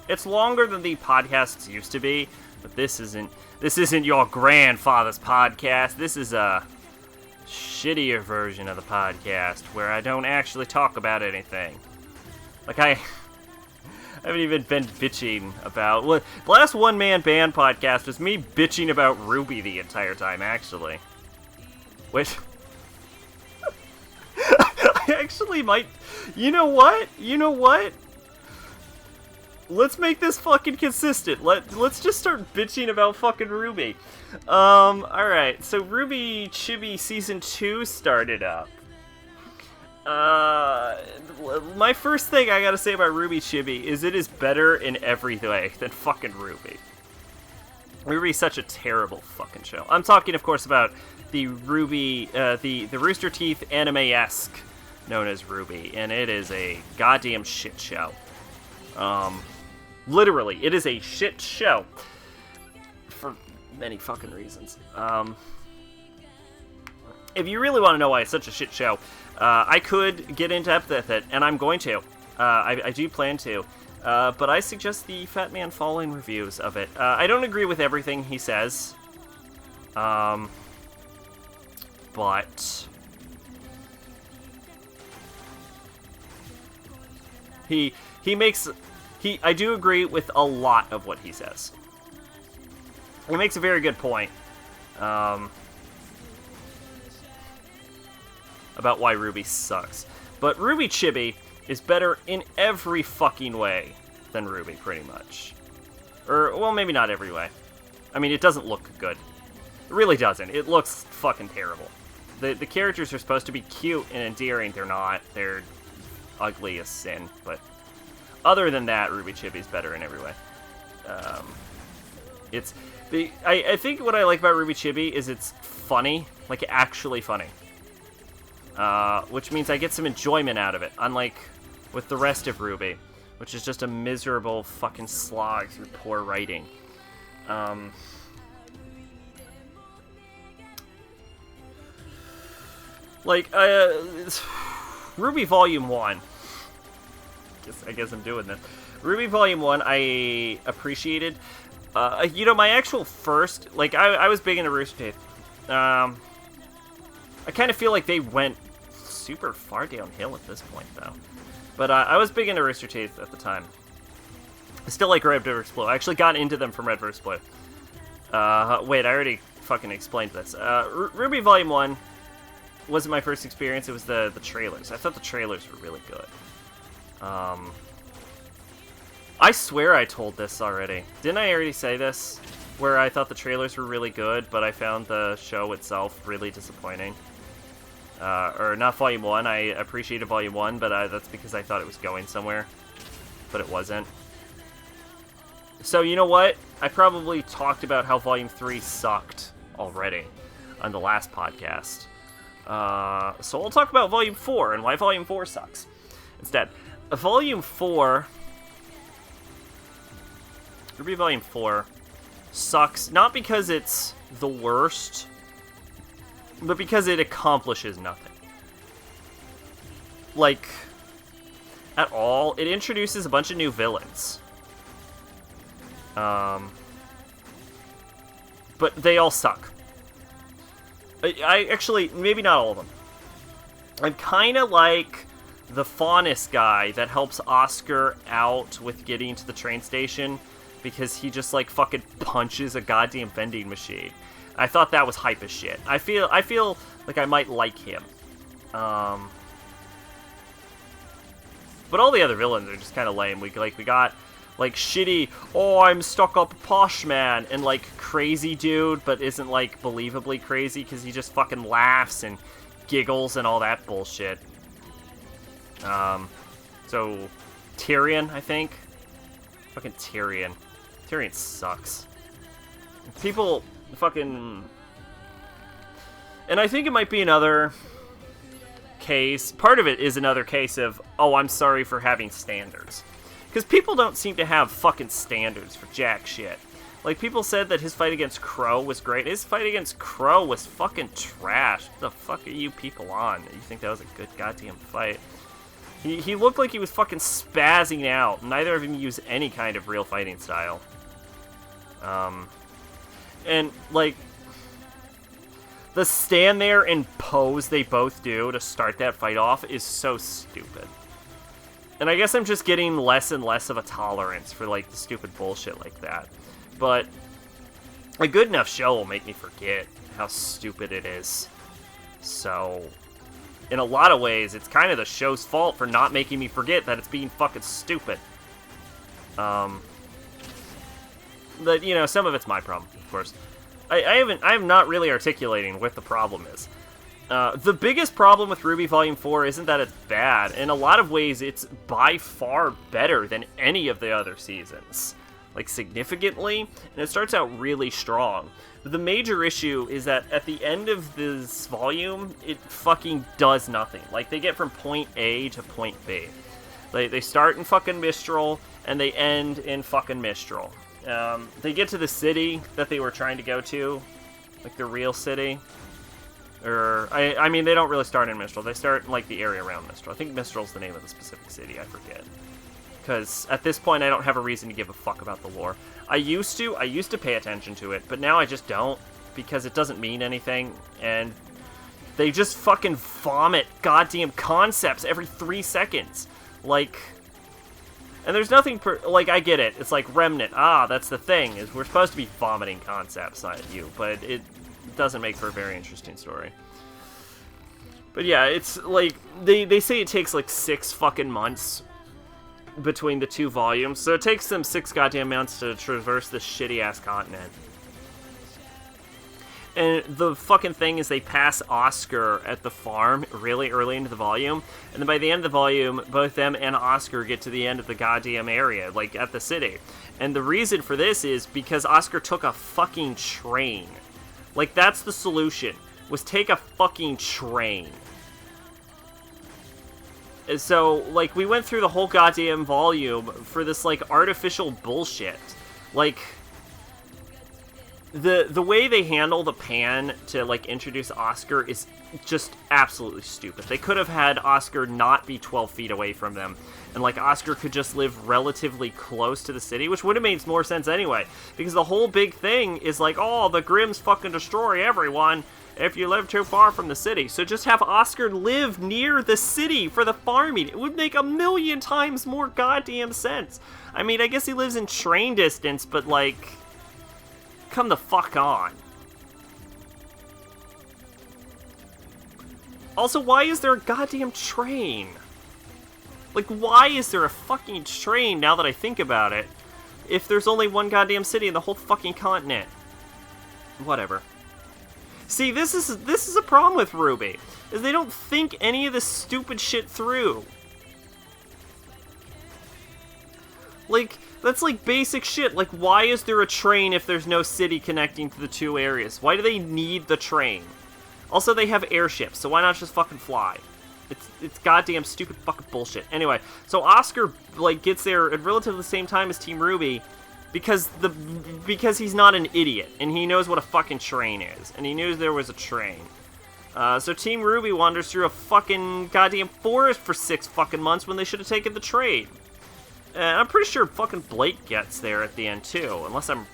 It's longer than the podcasts used to be, but this isn't your grandfather's podcast. This is a shittier version of the podcast where I don't actually talk about anything. Like I haven't even been bitching about... Well, the last one-man band podcast was me bitching about Ruby the entire time, actually. Which... I actually might... You know what? Let's make this fucking consistent. Let's just start bitching about fucking Ruby. Alright, so Ruby Chibi Season 2 started up. My first thing I gotta say about Ruby Chibi is it is better in every way than fucking Ruby. Ruby's such a terrible fucking show. I'm talking, of course, about the Ruby, the Rooster Teeth anime-esque known as Ruby, and it is a goddamn shit show. Literally, it is a shit show. For many fucking reasons. If you really want to know why it's such a shit show, I could get in depth with it, and I'm going to. I do plan to. But I suggest the Fat Man Falling reviews of it. I don't agree with everything he says. But... He makes... I do agree with a lot of what he says. He makes a very good point. About why Ruby sucks. But Ruby Chibi is better in every fucking way than Ruby, pretty much. Or, well, maybe not every way. I mean, it doesn't look good. It really doesn't. It looks fucking terrible. The characters are supposed to be cute and endearing. They're not. They're ugly as sin. But other than that, Ruby Chibi's better in every way. I think what I like about Ruby Chibi is it's funny. Like, actually funny. Which means I get some enjoyment out of it. Unlike with the rest of Ruby, which is just a miserable fucking slog through poor writing. Ruby Volume 1. I guess I'm doing this. Ruby Volume 1, I appreciated. My actual first... Like, I was big into Rooster Teeth. I kind of feel like they went super far downhill at this point, though. But I was big into Rooster Teeth at the time. I still like Red vs. Blue. I actually got into them from Red vs. Blue. Wait, I already fucking explained this. Ruby Volume 1 wasn't my first experience. It was the trailers. I thought the trailers were really good. I swear I told this already. Didn't I already say this? Where I thought the trailers were really good, but I found the show itself really disappointing. Or not Volume 1. I appreciated Volume 1, but that's because I thought it was going somewhere. But it wasn't. So, you know what? I probably talked about how Volume 3 sucked already on the last podcast. So we'll talk about Volume 4 and why Volume 4 sucks instead. Volume 4... Ruby Volume 4 sucks, not because it's the worst, but because it accomplishes nothing. Like, at all. It introduces a bunch of new villains. But they all suck. I actually, maybe not all of them. I'm kind of like the Faunus guy that helps Oscar out with getting to the train station because he just, like, fucking punches a goddamn vending machine. I thought that was hype as shit. I feel like I might like him. But all the other villains are just kind of lame. We got, like, shitty, oh, I'm stuck up posh man, and, like, crazy dude, but isn't, like, believably crazy because he just fucking laughs and giggles and all that bullshit. So, Tyrion, I think. Fucking Tyrion. Tyrion sucks. People fucking... And I think it might be another case. Part of it is another case of, oh, I'm sorry for having standards. Because people don't seem to have fucking standards for jack shit. Like, people said that his fight against Crow was great. His fight against Crow was fucking trash. What the fuck are you people on? You think that was a good goddamn fight? He looked like he was fucking spazzing out. Neither of them used any kind of real fighting style. And, like, the stand there and pose they both do to start that fight off is so stupid. And I guess I'm just getting less and less of a tolerance for, like, the stupid bullshit like that. But a good enough show will make me forget how stupid it is. So, in a lot of ways, it's kind of the show's fault for not making me forget that it's being fucking stupid. But, you know, some of it's my problem, of course. I'm not really articulating what the problem is. The biggest problem with Ruby Volume 4 isn't that it's bad. In a lot of ways, it's by far better than any of the other seasons. Like, significantly, and it starts out really strong. But the major issue is that at the end of this volume, it fucking does nothing. Like, they get from point A to point B. They start in fucking Mistral, and they end in fucking Mistral. They get to the city that they were trying to go to, like the real city. I mean, they don't really start in Mistral. They start in, like, the area around Mistral. I think Mistral's the name of the specific city. I forget. Because at this point, I don't have a reason to give a fuck about the lore. I used to pay attention to it, but now I just don't, because it doesn't mean anything, and they just fucking vomit goddamn concepts every 3 seconds. Like, and there's nothing, like, I get it. It's like Remnant. That's the thing, is we're supposed to be vomiting concepts at you, but it doesn't make for a very interesting story. But yeah, it's like, they say it takes like 6 fucking months between the 2 volumes. So it takes them 6 goddamn months to traverse this shitty-ass continent. And the fucking thing is they pass Oscar at the farm really early into the volume, and then by the end of the volume, both them and Oscar get to the end of the goddamn area, like at the city. And the reason for this is because Oscar took a fucking train. Like, that's the solution, was take a fucking train. And so, like, we went through the whole goddamn volume for this, like, artificial bullshit. Like, the way they handle the pan to, like, introduce Oscar is just absolutely stupid. They could have had Oscar not be 12 feet away from them, and, like, Oscar could just live relatively close to the city, which would have made more sense anyway, because the whole big thing is, like, oh, the Grimms fucking destroy everyone if you live too far from the city. So just have Oscar live near the city for the farming. It would make 1,000,000 times more goddamn sense. I mean, I guess he lives in train distance, but, like, come the fuck on. Also, why is there a goddamn train? Like, why is there a fucking train, now that I think about it, if there's only one goddamn city in the whole fucking continent? Whatever. See, this is a problem with RWBY, is they don't think any of this stupid shit through. Like, that's like basic shit. Like, why is there a train if there's no city connecting to the 2 areas? Why do they need the train? Also, they have airships, so why not just fucking fly? It's goddamn stupid fucking bullshit. Anyway, so Oscar, like, gets there at relatively the same time as Team RWBY because he's not an idiot, and he knows what a fucking train is, and he knew there was a train. So Team RWBY wanders through a fucking goddamn forest for 6 fucking months when they should have taken the train. And I'm pretty sure fucking Blake gets there at the end too, unless I'm...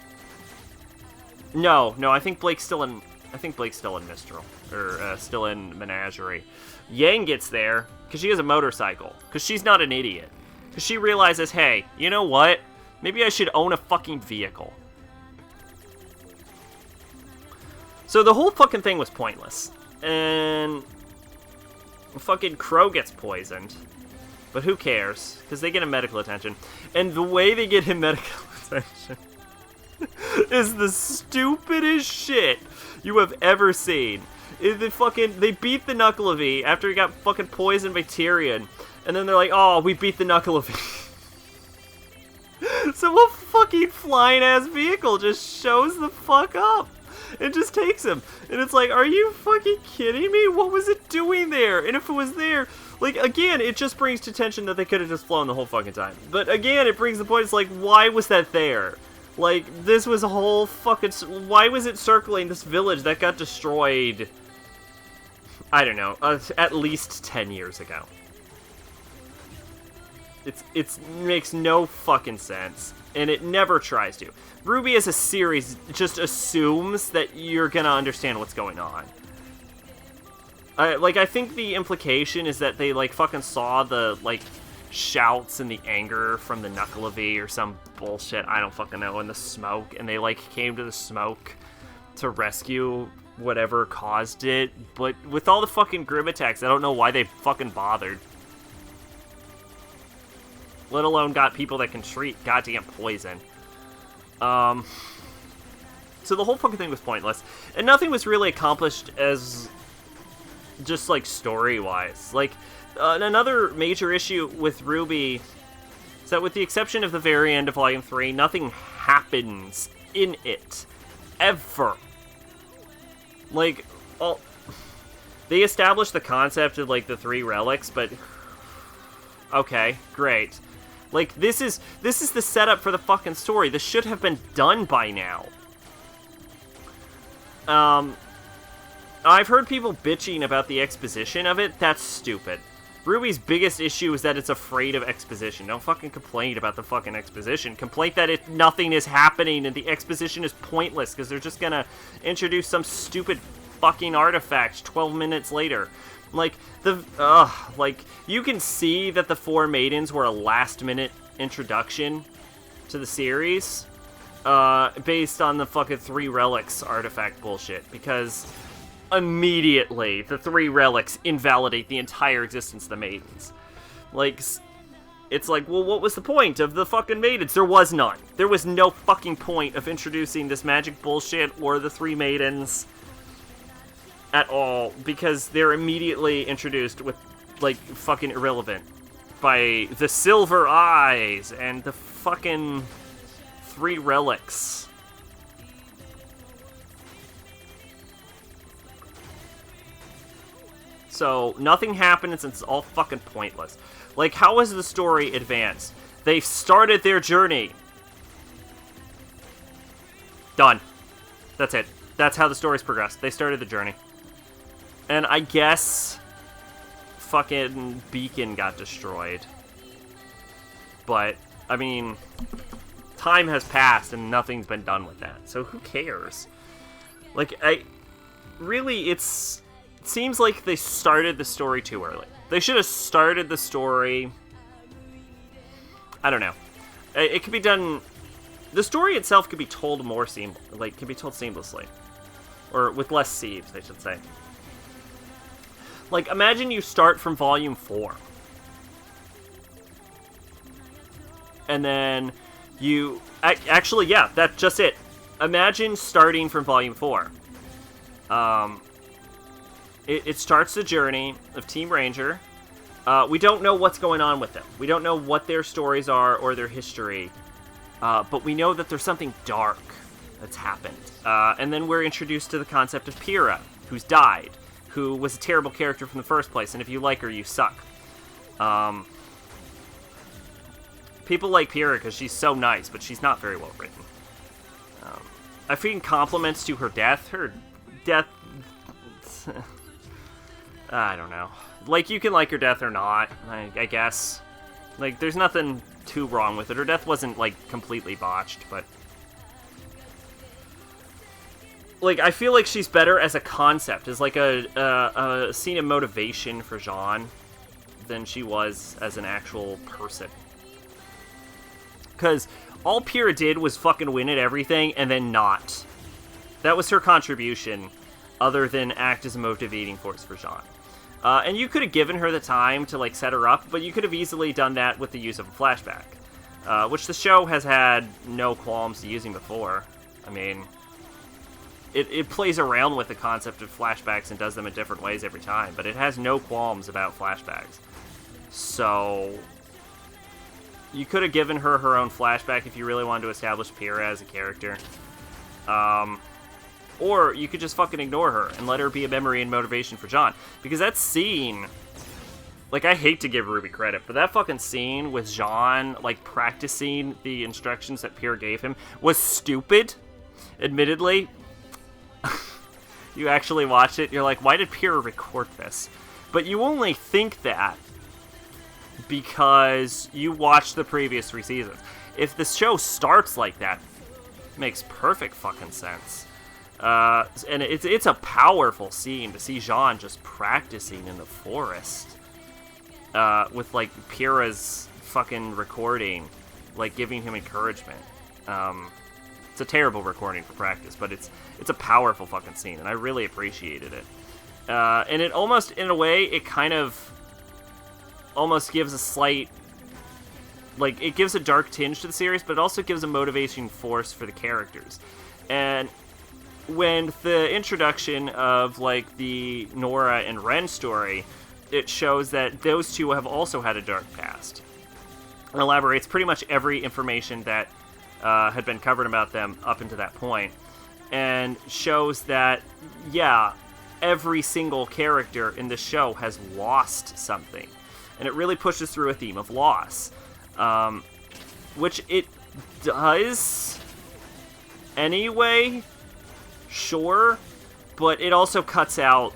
No, I think Blake's still in Mistral, or still in Menagerie. Yang gets there because she has a motorcycle, because she's not an idiot. Because she realizes, hey, you know what? Maybe I should own a fucking vehicle. So the whole fucking thing was pointless. And fucking Crow gets poisoned. But who cares? Because they get him medical attention. And the way they get him medical attention is the stupidest shit you have ever seen. They beat the Knuckle of E after he got fucking poisoned by Tyrion. And then they're like, oh, we beat the Knuckle of E. So a fucking flying-ass vehicle just shows the fuck up. It just takes him. And it's like, are you fucking kidding me? What was it doing there? And if it was there, like, again, it just brings to attention that they could have just flown the whole fucking time. But again, it brings the point, it's like, why was that there? Like, this was a whole fucking... Why was it circling this village that got destroyed, I don't know, at least 10 years ago? It makes no fucking sense, and it never tries to. RWBY as a series just assumes that you're gonna understand what's going on. I think the implication is that they, like, fucking saw the, like, shouts and the anger from the Knuckle of E or some bullshit, I don't fucking know, in the smoke, and they, like, came to the smoke to rescue whatever caused it, but with all the fucking Grimm attacks, I don't know why they fucking bothered. Let alone got people that can treat goddamn poison. So the whole fucking thing was pointless, and nothing was really accomplished as just, like, story-wise. Like, another major issue with RWBY is that with the exception of the very end of Volume 3, nothing happens in it. Ever. Like, they established the concept of, like, the 3 relics, but... Okay, great. Like, this is the setup for the fucking story. This should have been done by now. I've heard people bitching about the exposition of it. That's stupid. RWBY's biggest issue is that it's afraid of exposition. Don't fucking complain about the fucking exposition. Complain that nothing is happening and the exposition is pointless because they're just gonna introduce some stupid fucking artifact 12 minutes later. Like, you can see that the 4 maidens were a last-minute introduction to the series, based on the fucking 3 relics artifact bullshit, because immediately the 3 relics invalidate the entire existence of the maidens. Like, it's like, well, what was the point of the fucking maidens? There was none. There was no fucking point of introducing this magic bullshit or the three maidens at all, because they're immediately introduced with, like, fucking irrelevant by the silver eyes and the fucking three relics. So, nothing happened, and it's all fucking pointless. Like, how has the story advanced? They've started their journey. Done. That's it. That's how the story's progressed. They started the journey. And I guess fucking Beacon got destroyed. But, I mean, time has passed and nothing's been done with that. So who cares? Like, it seems like they started the story too early. They should have started the story, I don't know. It could be done, the story itself could be told more seamlessly. Or with less sieves, I should say. Like, imagine you start from Volume 4. And then you... Actually, yeah, that's just it. Imagine starting from Volume 4. It starts the journey of Team Ranger. We don't know what's going on with them. We don't know what their stories are or their history. But we know that there's something dark that's happened. And then we're introduced to the concept of Pyrrha, who's died, who was a terrible character from the first place, and if you like her, you suck. People like Pyrrha because she's so nice, but she's not very well written. I think compliments to her death. Her death... I don't know. Like, you can like her death or not, I guess. Like, there's nothing too wrong with it. Her death wasn't, like, completely botched, but... Like, I feel like she's better as a concept, as, like, a scene of motivation for Jean than she was as an actual person. Because all Pyrrha did was fucking win at everything and then not. That was her contribution, other than act as a motivating force for Jean. And you could have given her the time to, like, set her up, but you could have easily done that with the use of a flashback. Which the show has had no qualms to using before. I mean, it plays around with the concept of flashbacks and does them in different ways every time, but it has no qualms about flashbacks. So, you could have given her her own flashback if you really wanted to establish Pyrrha as a character. Or you could just fucking ignore her and let her be a memory and motivation for John. Because that scene... Like, I hate to give Ruby credit, but that fucking scene with Jean, like, practicing the instructions that Pyrrha gave him was stupid, admittedly. You actually watch it, you're like, why did Pyrrha record this? But you only think that because you watched the previous 3 seasons. If the show starts like that, it makes perfect fucking sense. And it's a powerful scene to see Jean just practicing in the forest. With, like, Pyrrha's fucking recording, like, giving him encouragement. It's a terrible recording for practice, but it's a powerful fucking scene, and I really appreciated it. And it almost, in a way, it kind of almost gives a slight... Like, it gives a dark tinge to the series, but it also gives a motivating force for the characters. And when the introduction of, like, the Nora and Ren story... it shows that those two have also had a dark past. It elaborates pretty much every information that had been covered about them up until that point, and shows that, yeah, every single character in the show has lost something. And it really pushes through a theme of loss. Which it does anyway, sure, but it also cuts out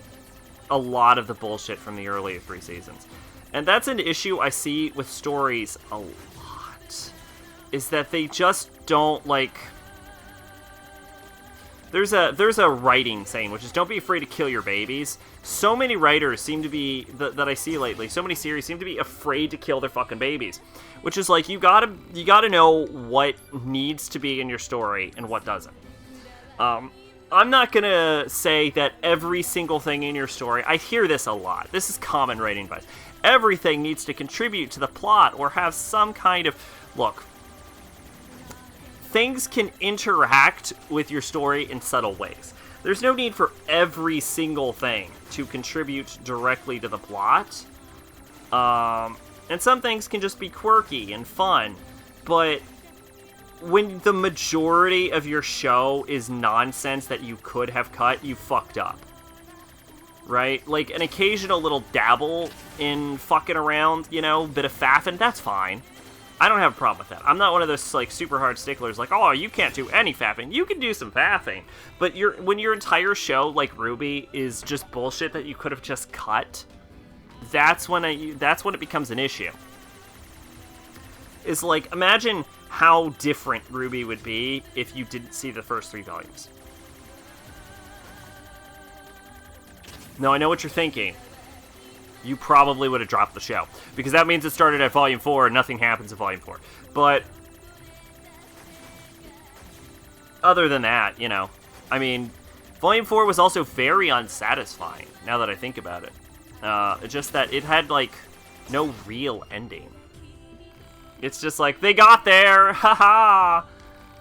a lot of the bullshit from the earlier 3 seasons. And that's an issue I see with stories a lot. Is that they just don't, like... There's a writing saying, which is don't be afraid to kill your babies. So many writers seem to be, that I see lately, so many series seem to be afraid to kill their fucking babies. Which is like, you gotta know what needs to be in your story and what doesn't. I'm not gonna say that every single thing in your story, I hear this a lot, this is common writing advice, everything needs to contribute to the plot or have some kind of, look, things can interact with your story in subtle ways. There's no need for every single thing to contribute directly to the plot. And some things can just be quirky and fun. But when the majority of your show is nonsense that you could have cut, you fucked up. Right? Like, an occasional little dabble in fucking around, you know, bit of faffing, that's fine. I don't have a problem with that. I'm not one of those, like, super hard sticklers, like, oh, you can't do any faffing. You can do some faffing. But when your entire show, like RWBY, is just bullshit that you could have just cut, that's when it becomes an issue. Is, like, imagine how different RWBY would be if you didn't see the first 3 volumes. Now, I know what you're thinking. You probably would have dropped the show, because that means it started at Volume 4 and nothing happens at Volume 4. But other than that, you know, I mean, Volume 4 was also very unsatisfying, now that I think about it. Just that it had, like, no real ending. It's just like, they got there, haha!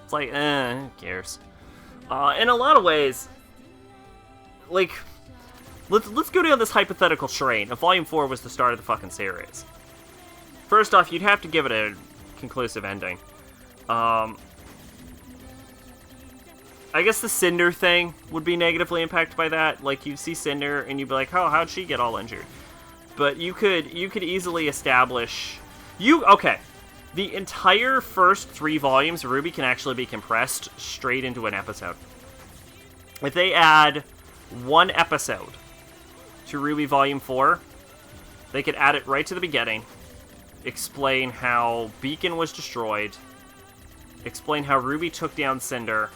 It's like, who cares? In a lot of ways, like, let's go down this hypothetical terrain. If Volume 4 was the start of the fucking series. First off, you'd have to give it a conclusive ending. I guess the Cinder thing would be negatively impacted by that. Like, you'd see Cinder, and you'd be like, oh, how'd she get all injured? But you could easily establish... Okay. The entire first 3 volumes of RWBY can actually be compressed straight into an episode. If they add 1 episode to RWBY Volume 4, they could add it right to the beginning, explain how Beacon was destroyed, explain how RWBY took down Cinder,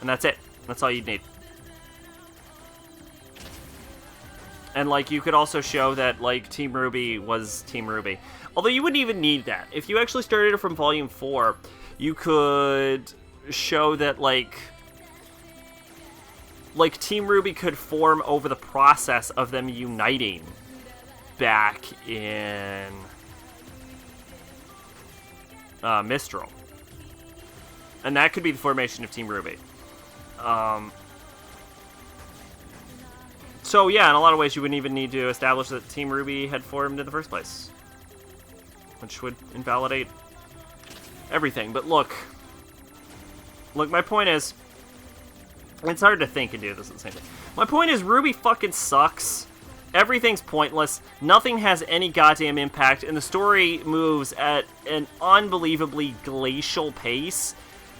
and that's it. That's all you'd need. And, like, you could also show that, like, Team RWBY was Team RWBY. Although you wouldn't even need that. If you actually started it from Volume 4, you could show that, like Team RWBY could form over the process of them uniting back in Mistral. And that could be the formation of Team RWBY. So yeah, in a lot of ways you wouldn't even need to establish that Team RWBY had formed in the first place. Which would invalidate everything. But look, my point is, it's hard to think and do this at the same time. My point is, RWBY fucking sucks. Everything's pointless. Nothing has any goddamn impact, and the story moves at an unbelievably glacial pace,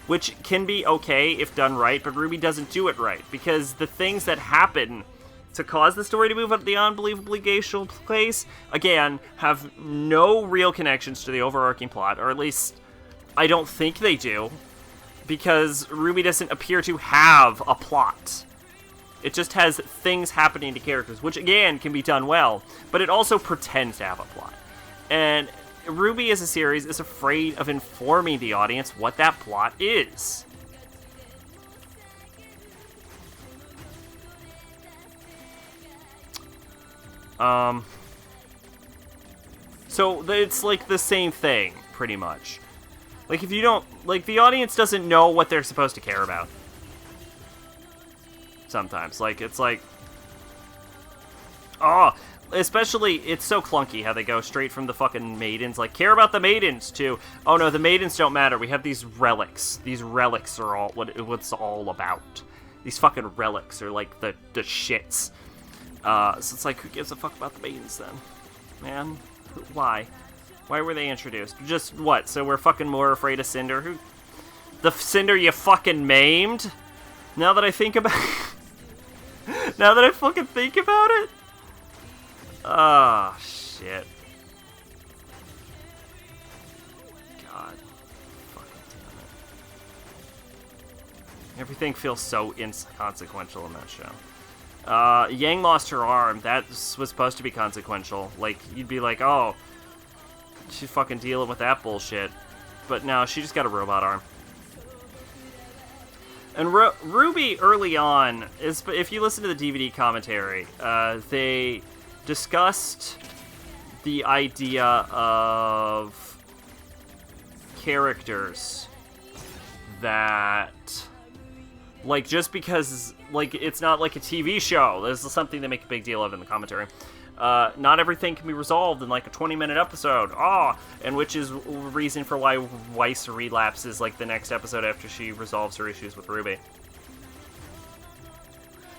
which can be okay if done right, but RWBY doesn't do it right, because the things that happen to cause the story to move at the unbelievably glacial pace, again, have no real connections to the overarching plot, or at least I don't think they do, because RWBY doesn't appear to have a plot. It just has things happening to characters, which again can be done well, but it also pretends to have a plot. And RWBY as a series is afraid of informing the audience what that plot is. So it's like the same thing, pretty much. Like, if you don't, like, the audience doesn't know what they're supposed to care about. Sometimes. Like, it's like, oh, especially, it's so clunky how they go straight from the fucking maidens, like, care about the maidens, to, oh no, the maidens don't matter, we have these relics. These relics are all what it's all about. These fucking relics are, like, the shits. So it's like, who gives a fuck about the maidens, then? Man, why? Why were they introduced? Just, what, so we're fucking more afraid of Cinder? Who? The Cinder you fucking maimed? Now that I think about now that I fucking think about it? Oh, shit. God. Fucking damn it. Everything feels so inconsequential in that show. Yang lost her arm. That was supposed to be consequential. Like, you'd be like, oh, she's fucking dealing with that bullshit. But no, she just got a robot arm. And Ruby early on is, if you listen to the DVD commentary, they discussed the idea of characters that, like, just because, like, it's not like a TV show. This is something they make a big deal of in the commentary. Not everything can be resolved in like a 20-minute episode. And which is reason for why Weiss relapses like the next episode after she resolves her issues with Ruby.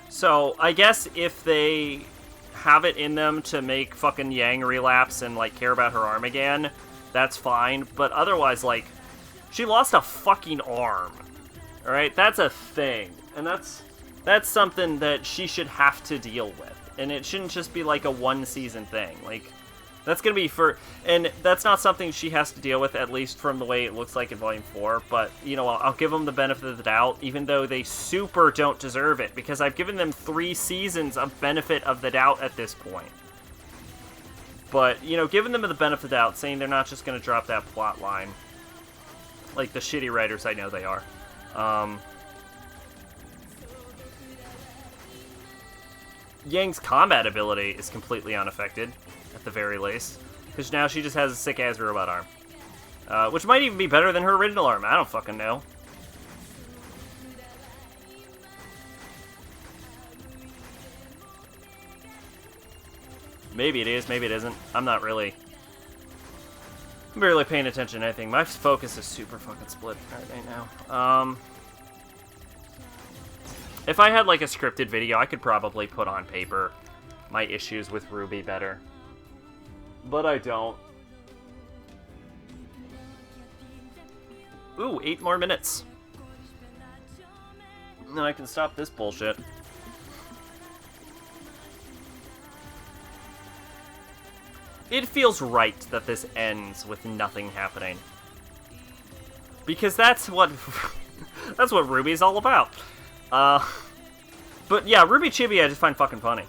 So I guess if they have it in them to make fucking Yang relapse and like care about her arm again, that's fine. But otherwise, like, she lost a fucking arm. All right, that's a thing, and that's something that she should have to deal with. And it shouldn't just be like a one-season thing. Like, that's gonna be and that's not something she has to deal with, at least from the way it looks like in Volume 4, but, you know, I'll give them the benefit of the doubt, even though they super don't deserve it, because I've given them 3 seasons of benefit of the doubt at this point. But, you know, giving them the benefit of the doubt, saying they're not just gonna drop that plot line, like the shitty writers I know they are. Yang's combat ability is completely unaffected, at the very least, because now she just has a sick-ass robot arm. Which might even be better than her original arm, I don't fucking know. Maybe it is, maybe it isn't. I'm barely paying attention to anything. My focus is super fucking split right now. If I had, like, a scripted video, I could probably put on paper my issues with Ruby better. But I don't. Ooh, 8 more minutes. Then I can stop this bullshit. It feels right that this ends with nothing happening. Because that's what Ruby's all about. But yeah, Ruby Chibi I just find fucking funny.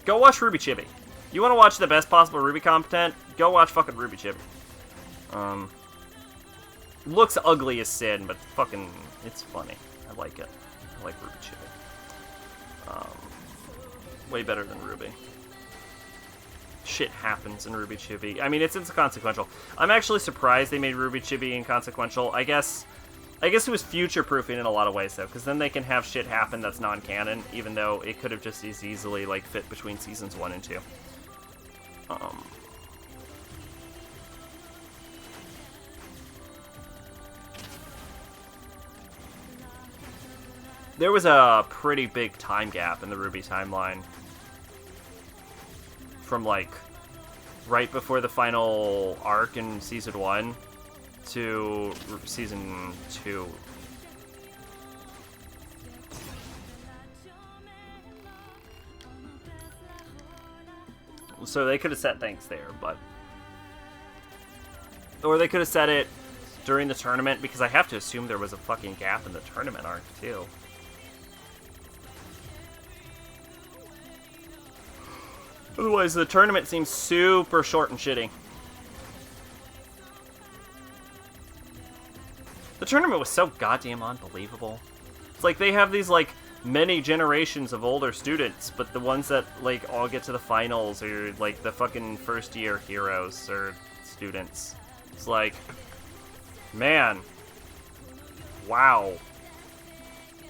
Go watch Ruby Chibi. You want to watch the best possible Ruby content? Go watch fucking Ruby Chibi. Looks ugly as sin, but fucking, it's funny. I like it. I like Ruby Chibi. Way better than Ruby. Shit happens in Ruby Chibi. I mean, it's inconsequential. I'm actually surprised they made Ruby Chibi inconsequential. I guess it was future-proofing in a lot of ways, though, because then they can have shit happen that's non-canon, even though it could have just as easily, like, fit between seasons 1 and 2. There was a pretty big time gap in the Ruby timeline. From, like, right before the final arc in Season 1 to Season 2. So they could have set things there, but... Or they could have set it during the tournament, because I have to assume there was a fucking gap in the tournament arc, too. Otherwise, the tournament seems super short and shitty. The tournament was so goddamn unbelievable. It's like they have these, like, many generations of older students, but the ones that, like, all get to the finals are, like, the fucking first-year heroes or students. It's like, man. Wow.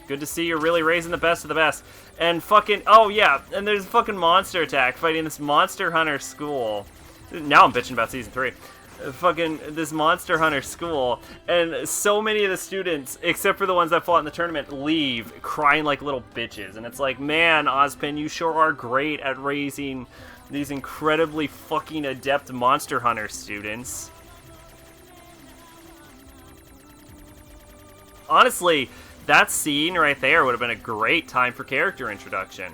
Good to see you're really raising the best of the best. And fucking, oh yeah, and there's a fucking monster attack fighting this Monster Hunter school. Now I'm bitching about Season 3. Fucking this Monster Hunter school, and so many of the students, except for the ones that fought in the tournament, leave crying like little bitches. And it's like, man, Ozpin, you sure are great at raising these incredibly fucking adept Monster Hunter students. Honestly, that scene right there would have been a great time for character introduction.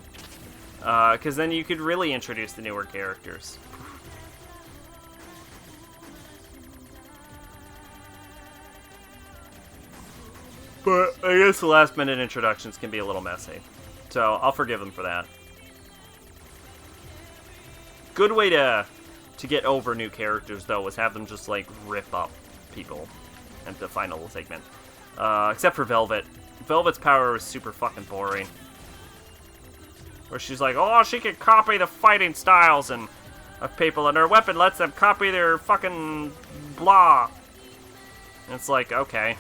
Because then you could really introduce the newer characters. But I guess the last minute introductions can be a little messy. So I'll forgive them for that. Good way to get over new characters, though, was have them just, like, rip up people at the final segment. Except for Velvet. Velvet's power was super fucking boring. Where she's like, oh, she can copy the fighting styles of people, and her weapon lets them copy their fucking blah. And it's like, okay.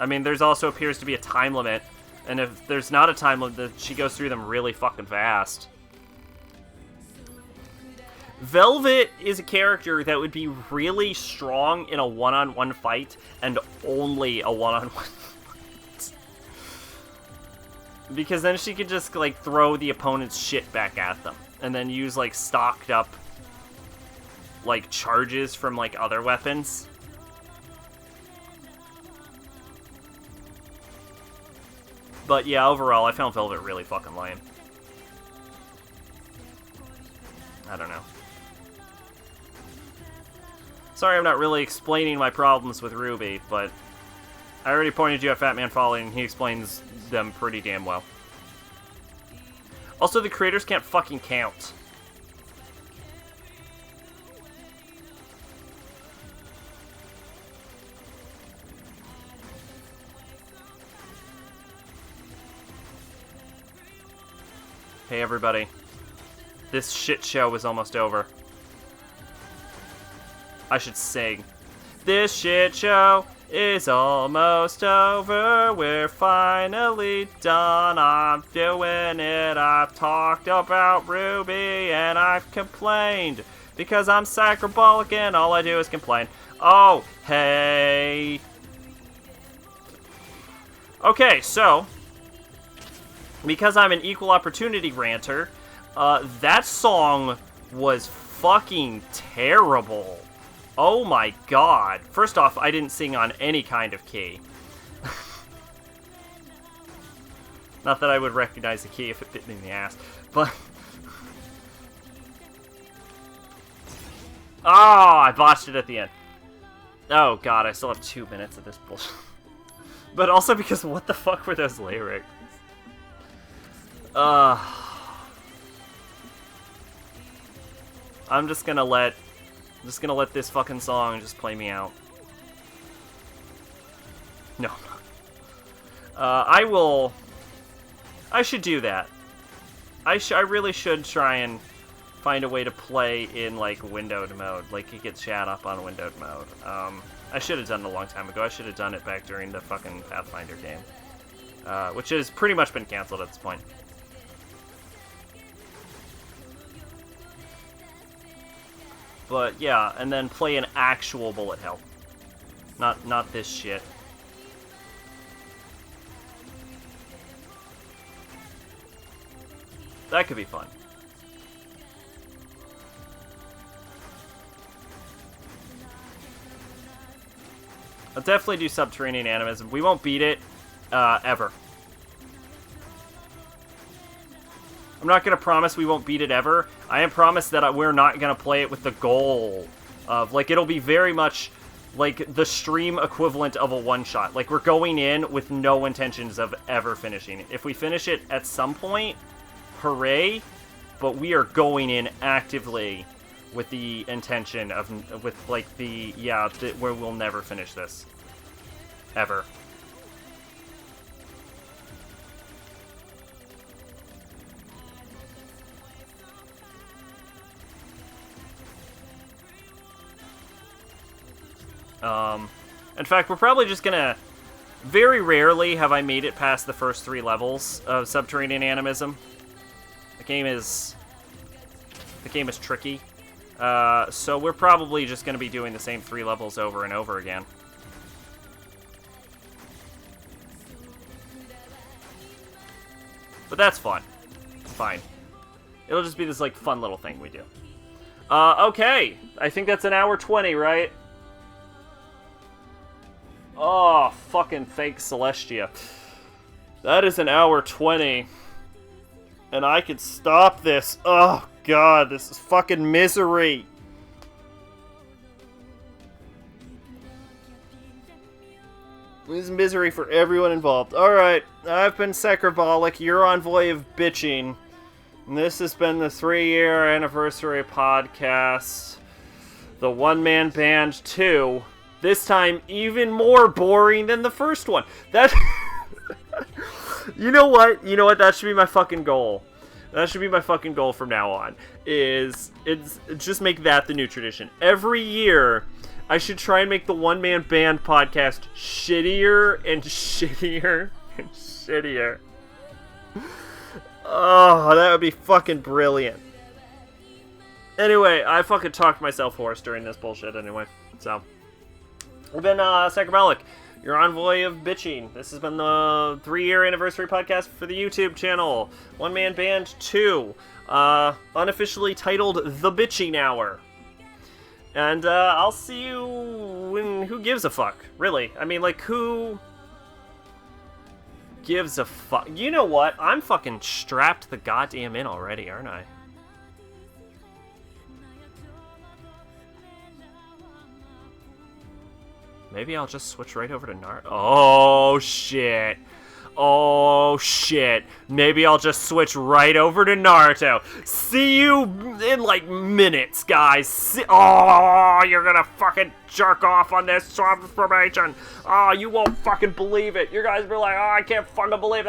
I mean, there's also appears to be a time limit, and if there's not a time limit, she goes through them really fucking fast. Velvet is a character that would be really strong in a one-on-one fight, and only a one-on-one fight. Because then she could just, like, throw the opponent's shit back at them, and then use, like, stocked up, like, charges from, like, other weapons. But yeah, overall, I found Velvet really fucking lame. I don't know. Sorry I'm not really explaining my problems with Ruby, but I already pointed you at Fat Man Falling, and he explains them pretty damn well. Also, the creators can't fucking count. Hey everybody. This shit show is almost over. I should sing. This shit show is almost over. We're finally done. I'm doing it. I've talked about Ruby and I've complained because I'm sacrabalic and all I do is complain. Oh, hey. Okay, so because I'm an equal opportunity ranter, that song was fucking terrible. Oh my god. First off, I didn't sing on any kind of key. Not that I would recognize the key if it bit me in the ass, but... Oh, I botched it at the end. Oh god, I still have 2 minutes of this bullshit. But also because what the fuck were those lyrics? I'm just gonna let this fucking song just play me out. No. I should do that. I really should try and find a way to play in, like, windowed mode. Like, it gets chat up on windowed mode. I should have done it a long time ago. I should have done it back during the fucking Pathfinder game. Which has pretty much been canceled at this point. But yeah, and then play an actual bullet hell. Not this shit. That could be fun. I'll definitely do Subterranean Animism. We won't beat it, ever. I'm not going to promise we won't beat it ever. I am promised that we're not going to play it with the goal of, like, it'll be very much like the stream equivalent of a one-shot. Like, we're going in with no intentions of ever finishing it. If we finish it at some point, hooray, but we are going in actively with the intention of, where we'll never finish this. Ever. In fact, we're probably just gonna... Very rarely have I made it past the first 3 levels of Subterranean Animism. The game is tricky. So we're probably just gonna be doing the same 3 levels over and over again. But that's fun. Fine. It'll just be this, like, fun little thing we do. Okay. I think that's an hour 20, right? Oh, fucking thanks, Celestia. That is an hour 20. And I could stop this. Oh, God, this is fucking misery. This is misery for everyone involved. Alright, I've been Sacrabalic, your envoy of bitching. And this has been the 3-year anniversary podcast. The One Man Band 2. This time, even more boring than the first one. That... You know what? You know what? That should be my fucking goal. That should be my fucking goal from now on. It's just make that the new tradition. Every year, I should try and make the one-man band podcast shittier and shittier and shittier. Oh, that would be fucking brilliant. Anyway, I fucking talked myself hoarse during this bullshit anyway. So, we've been Sacrabalic, your envoy of bitching. This has been the 3-year anniversary podcast for the YouTube channel. One Man Band 2, unofficially titled The Bitching Hour. And I'll see you when... Who gives a fuck? Really? I mean, like, who gives a fuck? You know what? I'm fucking strapped the goddamn in already, aren't I? Maybe I'll just switch right over to Naruto. Oh, shit. Oh, shit. Maybe I'll just switch right over to Naruto. See you in, like, minutes, guys. Oh, you're gonna fucking jerk off on this transformation. Oh, you won't fucking believe it. You guys be like, oh, I can't fucking believe it.